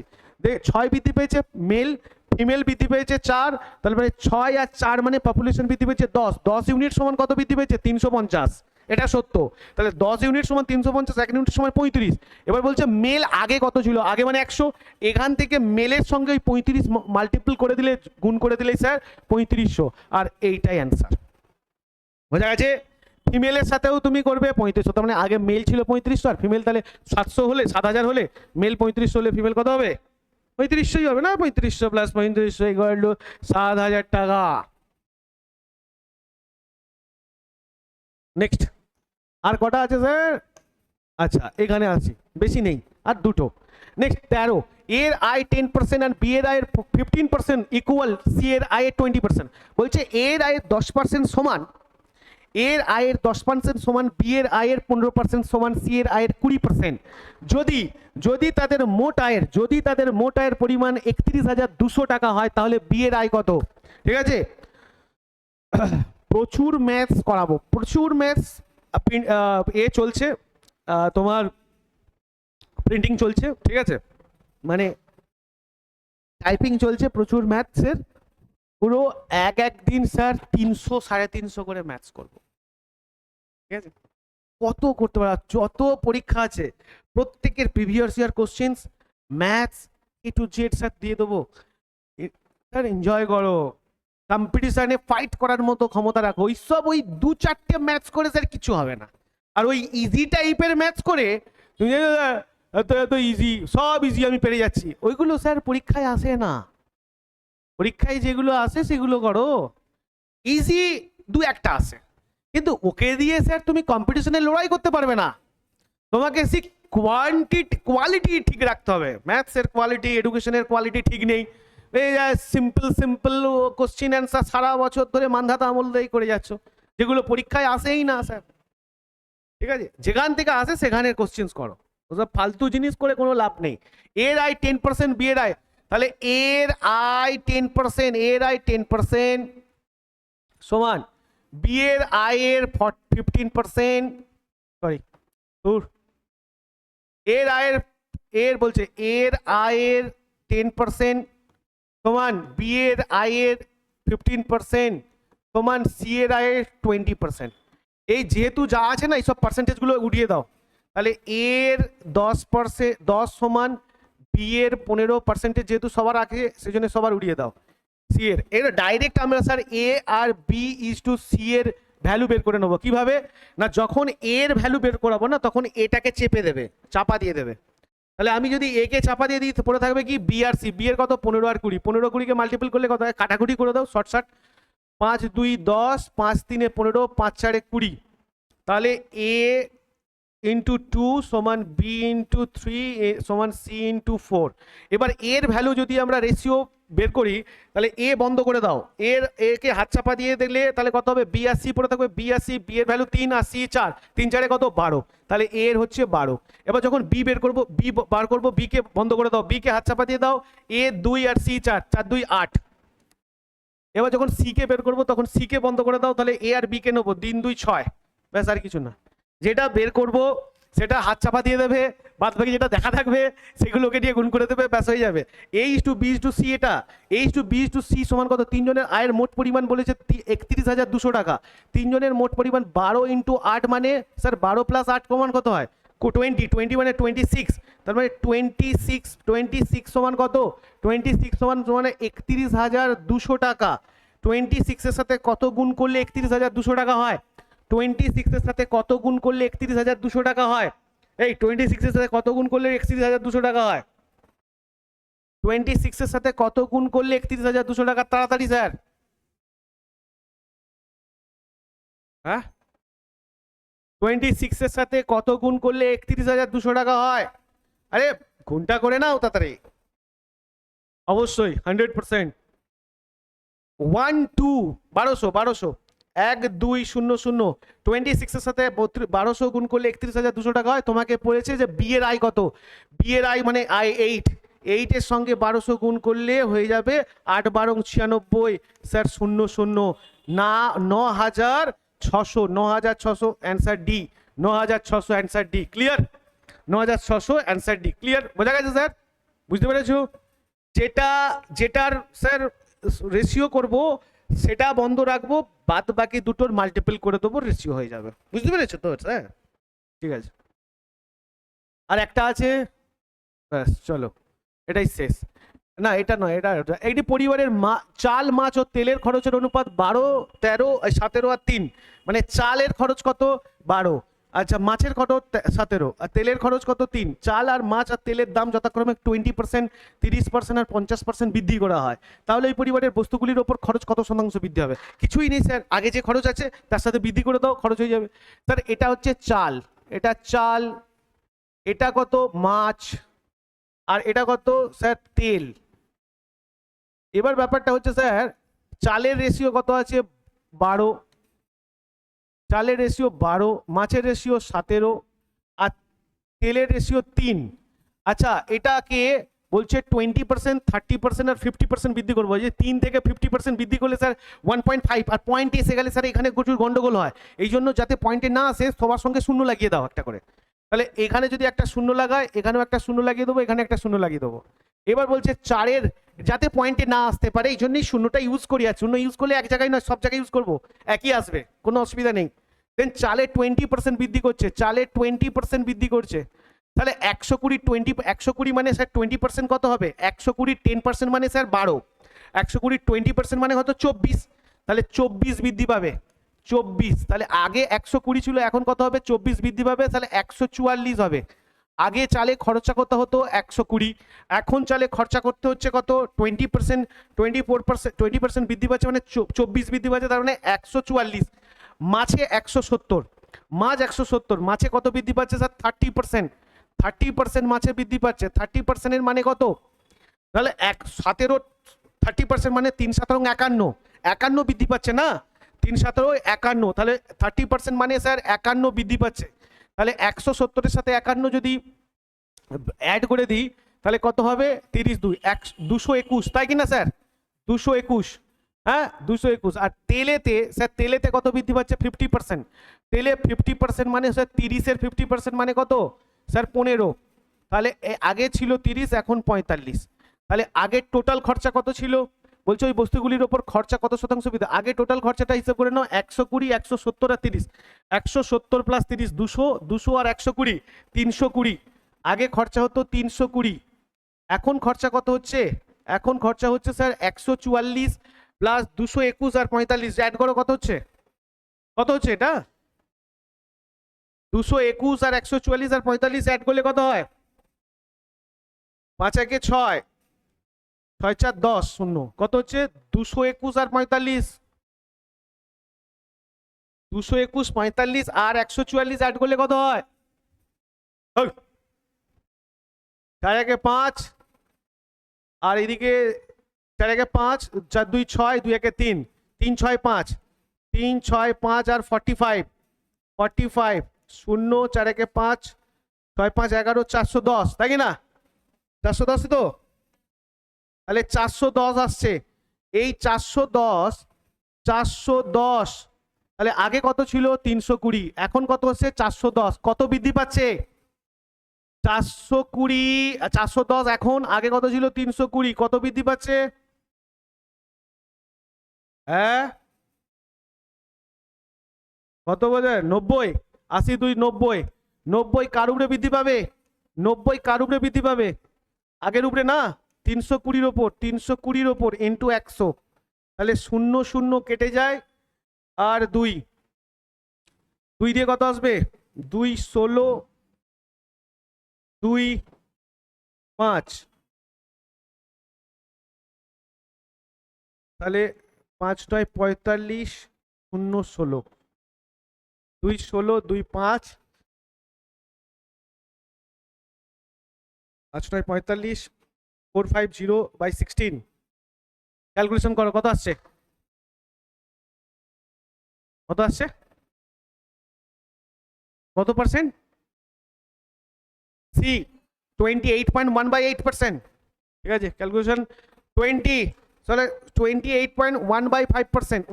6 বৃদ্ধি পেয়েছে, মেল ফিমেল বৃদ্ধি পেয়েছে 4, তাহলে 6 আর 4 মানে পপুলেশন বৃদ্ধি পেয়েছে 10 ইউনিট সমান কত বৃদ্ধি পেয়েছে, 350, এটা সত্য। তাহলে 10 ইউনিট সমান 350, 1 ইউনিট সমান 35। এবার বলছে মেল আগে কত ছিল, আগে মানে 100, এখান থেকে মেলের সঙ্গে ওই 35 মাল্টিপল করে দিলে, গুণ করে দিলেই স্যার 3500, আর এইটাই অ্যান্সার। বোঝা গেছে? ফিমেলের সাথেও তুমি করবে 3500, তার মানে আগে মেল ছিল 3500 আর ফিমেল, তাহলে 700 হলে 7,000 হলে মেল 3500 হলে ফিমেল কত হবে, 3500ই হবে না, 3500 প্লাস 3500 ইকুয়াল টু 7,000 টাকা। নেক্সট আর কটা আছে স্যার, আচ্ছা এখানে আছি, বেশি নেই, আর দুটো। নেক্সট 13, এর আয় 10% আর বি এর আয়ের 15% ইকুয়াল সি এর আয়ের 20%। বলছে এর আয়ের 10% সমান, এর আয়ের 10% সমান বি এর আয়ের 15% সমান সি এর আয়ের 20%। যদি তাদের মোট আয়ের পরিমাণ 31,200 টাকা হয়, তাহলে বি এর আয় কত? ঠিক আছে, প্রচুর ম্যাথস করাবো, প্রচুর ম্যাথস, এ চলছে তোমার প্রিন্টিং চলছে, ঠিক আছে, মানে টাইপিং চলছে, প্রচুর ম্যাথসের, পুরো এক দিন স্যার 300 350 করে ম্যাথস করবো, ঠিক আছে, কত করতে পারা, যত পরীক্ষা আছে প্রত্যেকের previous year questions maths A to Z sir দিয়ে দেবো, স্যার এনজয় করো, কম্পিটিশনে ফাইট করার মতো ক্ষমতা রাখো। ওই 2-4টে ম্যাথস করে স্যার কিছু হবে না, আর ওই ইজি টাইপের ম্যাথস করে তুমি এত ইজি, সব ইজি আমি পেরে যাচ্ছি, ওইগুলো স্যার পরীক্ষায় আসে না, পরীক্ষায় যেগুলো আসে সেগুলো করো, ইজি 2-1টা আসে, কিন্তু ওকে দিয়ে স্যার তুমি কম্পিটিশনে লড়াই করতে পারবে না, তোমাকে কোয়ালিটি ঠিক রাখতে হবে, ম্যাথসের কোয়ালিটি, এডুকেশনের কোয়ালিটি ঠিক নেই, এই সিম্পল কোশ্চিন অ্যান্সার সারা বছর ধরে মান্ধাতা আমল দিয়ে করে যাচ্ছ, যেগুলো পরীক্ষায় আসেই না স্যার, ঠিক আছে, যেখান থেকে আসে সেখানের কোশ্চেন্স করো, ওসব ফালতু জিনিস করে কোনো লাভ নেই। এর আয় 10%, বি এর আয়, তাহলে এর আয় 10%, সমান বি এর আয়ের 15%, সরি এর বলছে এর আয়ের 10% সমান বি এর আয়ের 15% সমান সি এর আয়ের 20%। এই যেহেতু যা আছে না, এইসব পার্সেন্টেজগুলো উঠিয়ে দাও, তাহলে এর 10% সমান বি এর 15%, যেহেতু সবার আগে সেজন্য সবার উড়িয়ে দাও, সি এর ডাইরেক্ট আমরা স্যার এ আর বি ইজ টু সি এর ভ্যালু বের করে নেবো। কিভাবে না, যখন এর ভ্যালু বের করাবো না, তখন এটাকে চাপা দিয়ে দেবে, তাহলে আমি যদি এ কে চাপা দিয়ে দিই, পড়ে থাকবে কি বি আর সি, বি এর কত 15 আর 20, 15-20কে মাল্টিপল করলে কত হয়, কাটাকুটি করে দাও, শর্ট 5-2 10, 5-3 15, 5-4 20, তাহলে এ ইন্টু 2 সমান বি ইন্টু 3 সমান সি ইন্টু 4। এবার এর ভ্যালু যদি আমরা রেশিও বের করি, তাহলে এ বন্ধ করে দাও, একে হাত চাপা দিয়ে দিলে তাহলে কত হবে, বি আর সি পড়ে থাকবে, বি আর সি, বি এর ভ্যালু 3 আর সি 4, 3-4 কত 12, তাহলে এর হচ্ছে 12। এবার যখন বি বের করবো, বি বার করবো, বি কে বন্ধ করে দাও, বি কে হাত চাপা দিয়ে দাও, এ 2 আর সি 4, 4-2 8। এবার যখন সি কে বের করবো, তখন সি কে বন্ধ করে দাও, তাহলে এ আর বি কে নেবো, 3-2 6, ব্যাস আর কিছু না, যেটা বের করবো সেটা হাত চাপা দিয়ে দেবে, বাদ বাকি যেটা দেখা থাকবে সেগুলোকে দিয়ে গুণ করে দেবে, ব্যাস হয়ে যাবে। A is to B is to C, এটা A is to B is to C সমান কত, তিনজনের আয়ের মোট পরিমাণ বলেছে 31,200 টাকা, তিনজনের মোট পরিমাণ 12 × 8 মানে স্যার 12 + 8 সমান কত হয়, 20 মানে 26, তার মানে 26 সমান কত? 26 সমান সমান 31,200 টাকা। 26 এর সাথে কত গুণ করলে 31,200 টাকা হয়? 26 এর সাথে কত গুণ করলে 31,200 টাকা হয়? এই 26 এর সাথে কত গুণ করলে 31,200 টাকা হয়? 26 এর সাথে কত গুণ করলে 31,200 টাকা? তাড়াতাড়ি স্যার। হ্যাঁ, 26 এর সাথে কত গুণ করলে 31,200 টাকা হয়? আরে গুণটা করে নাও তাড়াতাড়ি। অবশ্যই 100%। 1 2 1200 1 2 0 0। 26 এর সাথে 1200 গুণ করলে 31,200 টাকা হয়। তোমাকে বলেছে যে বি এর আয় কত? বি এর আয় মানে আয় 8, 8 এর সঙ্গে 1200 গুণ করলে হয়ে যাবে 8 12 96 স্যার 0 0 না 9,600, 9,600 answer D. 9,600 answer D. Clear? 9,600 answer D. Clear? বোঝা গেছে স্যার? বুঝতে পেরেছো? যেটার স্যার রেশিও করব সেটা বন্ধ রাখবো, বাদ বাকি দুটোর মাল্টিপল করে দেবো, রেশিও হয়ে যাবে। বুঝতে পেরেছো তো স্যার? ঠিক আছে, আর একটা আছে, ব্যাস চলো এটাই শেষ। না এটা নয়, এইটি পরিবারের চাল মাছ ও তেলের খরচের অনুপাত 12 13 17 আর 3, মানে চালের খরচ কত? 12, আচ্ছা মাছের খরচ 17 আর তেলের খরচ কত? 3। চাল আর মাছ আর তেলের দাম যথাক্রমে 20%, 30% আর 50% বৃদ্ধি করা হয়, তাহলে এই পরিবারের বস্তুগুলির ওপর খরচ কত শতাংশ বৃদ্ধি হবে? কিছুই নেই স্যার, আগে যে খরচ আছে তার সাথে বৃদ্ধি করে দাও, খরচ হয়ে যাবে। স্যার এটা হচ্ছে চাল, এটা চাল, এটা কত? মাছ, আর এটা কত স্যার? তেল। এবার ব্যাপারটা হচ্ছে স্যার, চালের রেশিও কত আছে? 12, চালের রেশিও 12, মাছের রেশিও 17 আর তেলের রেশিও 3। আচ্ছা এটাকে বলছে 20%, 30% আর 50% বৃদ্ধি করবো। যে 3 থেকে 50% বৃদ্ধি করলে স্যার 1.5, আর পয়েন্টে এসে গেলে স্যার এখানে প্রচুর গন্ডগোল হয়। এই জন্য যাতে পয়েন্টে না আসে সবার সঙ্গে শূন্য লাগিয়ে দাও একটা করে। তাহলে এখানে যদি একটা শূন্য লাগায়, এখানেও একটা শূন্য লাগিয়ে দেবো, এখানে একটা শূন্য লাগিয়ে দেবো। এবার বলছে চারের যাতে পয়েন্টে না আসতে পারে এই জন্যই শূন্যটা ইউজ করি, আর শূন্য ইউজ করলে এক জায়গায় নয় সব জায়গায় ইউজ করবো, একই আসবে, কোনো অসুবিধা নেই। দেন চালে 20% বৃদ্ধি করছে, চালে 20% বৃদ্ধি করছে, তাহলে 120 20 120 মানে স্যার 20% কত হবে? 120 10% মানে স্যার 12, 120 20% মানে কত? 24, তাহলে 24 বৃদ্ধি পাবে, 24। তাহলে আগে 120 ছিল, এখন কত হবে? 24 বৃদ্ধি পাবে, তাহলে 144 হবে। আগে চালে খরচা করতে হতো 120, এখন চালে খরচা করতে হচ্ছে কত? 20%, 24%, 20% বৃদ্ধি পাচ্ছে মানে 24 বৃদ্ধি পাচ্ছে, তার মানে 144। মাছে 170, মাছ 170, মাছে কত বৃদ্ধি পাচ্ছে স্যার? 30%, 30% মাছে বৃদ্ধি পাচ্ছে। 30% এর মানে কত? তাহলে 17 30% মানে 3 17 51, 51 বৃদ্ধি পাচ্ছে না, 3 17 51, তাহলে 30% মানে স্যার 51 বৃদ্ধি পাচ্ছে। তাহলে 170 এর সাথে 51 যদি অ্যাড করে দিই তাহলে কত হবে? 30 2 221, তাই কি না স্যার? 221, হ্যাঁ 221। আর তেলেতে স্যার, তেলেতে কত বৃদ্ধি পাচ্ছে? 50%, তেলে 50% মানে স্যার 30 এর 50% মানে কত স্যার? 15। তাহলে আগে ছিল 30, এখন 45। তাহলে আগের টোটাল খরচা কত ছিল? বলছো ওই বস্তুগুলির ওপর খরচা কত শতাংশ বৃদ্ধি? আগে টোটাল খরচাটা হিসাব করে নাও, 120 170 আর 30, 170 প্লাস 30 200, 200 আর 120 320। আগে খরচা হতো 320, এখন খরচা কত হচ্ছে? এখন খরচা হচ্ছে স্যার 144 প্লাস 221 আর 45, অ্যাড করো কত হচ্ছে? কত হচ্ছে এটা? 221 আর 144 আর 45 অ্যাড করলে কত হয়? 5 একে 6, 6 4 10 0, কত হচ্ছে? 221 আর 45, 221 45 আর 144 অ্যাড করলে কত হয়? 4 একে 5, আর এদিকে 4 একে 5, 4 2 6, 2 একে 3, 3 6 5, 3 6 5 আর 45, 45 0, 4 একে 5, 6 5 11, 410, তাই কি না? 410 তো, তাহলে 410 আসছে। এই 410, 410, তাহলে আগে কত ছিল? 320, এখন কত হচ্ছে? 410, কত বৃদ্ধি পাচ্ছে? 420, 410 এখন, আগে কত ছিল? 320, কত বৃদ্ধি পাচ্ছে? হ্যাঁ কত বোঝে? 90, 80 2 90, 90 কার উপরে বৃদ্ধি পাবে? 90 কার উপরে বৃদ্ধি পাবে? আগের উপরে না, 320 ওপর, 320 ওপর ইন্টু 100, তাহলে 0 0 কেটে যায় আর 2 দিয়ে কত আসবে? 2 16, 2 5, তাহলে 5 9 45, 0 16, 2 16, 2 5, 5 9 45, 450/16, ক্যালকুলেশন করো কত আসছে? কত আসছে? কত পার্সেন্ট? সি 28.1/8%। ঠিক আছে, ক্যালকুলেশন 20, তাহলে 28.1/5%,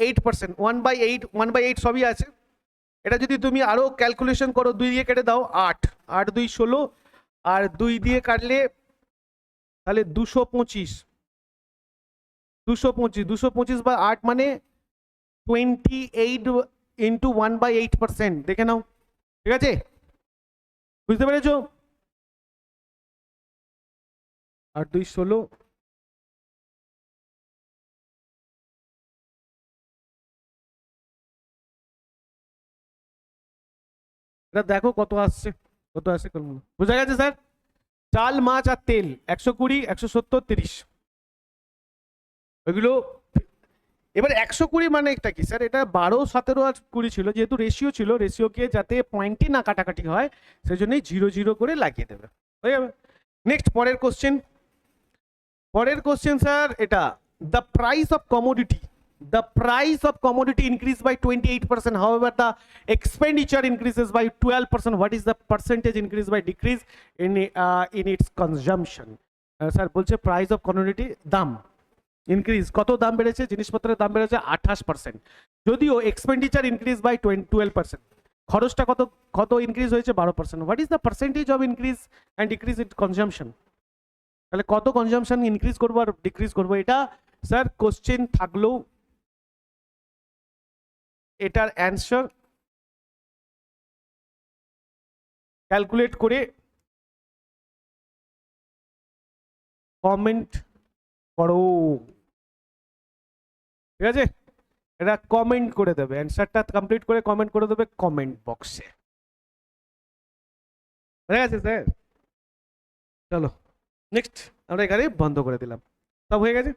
8%, 1/8, 1/8 সবই আছে। এটা যদি তুমি আরো ক্যালকুলেশন করো, 2 দিয়ে কেটে দাও 8, 8 2 16, আর 2 দিয়ে কাটলে তাহলে 225, 225/8 মানে 28 ইন্টু 1/8%। দেখে নাও, ঠিক আছে, বুঝতে পেরেছো? 8 2 16, এটা দেখো কত আসছে, কত আসছে, বুঝা গেছে স্যার? চাল, মাছ আর তেল 120, 170, 30, ওইগুলো। এবার 120 মানে এটা কি স্যার? এটা 12, 17 আর 20 ছিল, যেহেতু রেশিও ছিল, রেশিওকে যাতে পয়েন্টে না কাটাকাটি হয় সেই জন্যই 0 0 করে লাগিয়ে দেবে, হয়ে যাবে। নেক্সট, পরের কোশ্চেন। পরের কোশ্চেন স্যার এটা, the price of commodity, the price of commodity increased by 28%, however the expenditure increases by 12%. What is the percentage increase by decrease in its consumption? Sir বলছে প্রাইস অফ কমোডিটি, দাম ইনক্রিজ, কত দাম বেড়েছে? জিনিসপত্রের দাম বেড়েছে 28%, যদিও এক্সপেন্ডিচার ইনক্রিজ বাই 12%, খরচটা কত কত ইনক্রিজ হয়েছে? 12%। What is the percentage of increase and decrease in consumption? তাহলে কত কনজামশন ইনক্রিজ করবো আর ডিক্রিজ করবো? এটা স্যার কোশ্চেন থাকলেও এটার অ্যান্সার ক্যালকুলেট করে কমেন্ট করো, ঠিক আছে? এটা কমেন্ট করে দেবে, অ্যান্সারটা কমপ্লিট করে কমেন্ট করে দেবে কমেন্ট বক্সে, ঠিক আছে স্যার? চলো নেক্সট, আমরা এখানে বন্ধ করে দিলাম, সব হয়ে গেছে।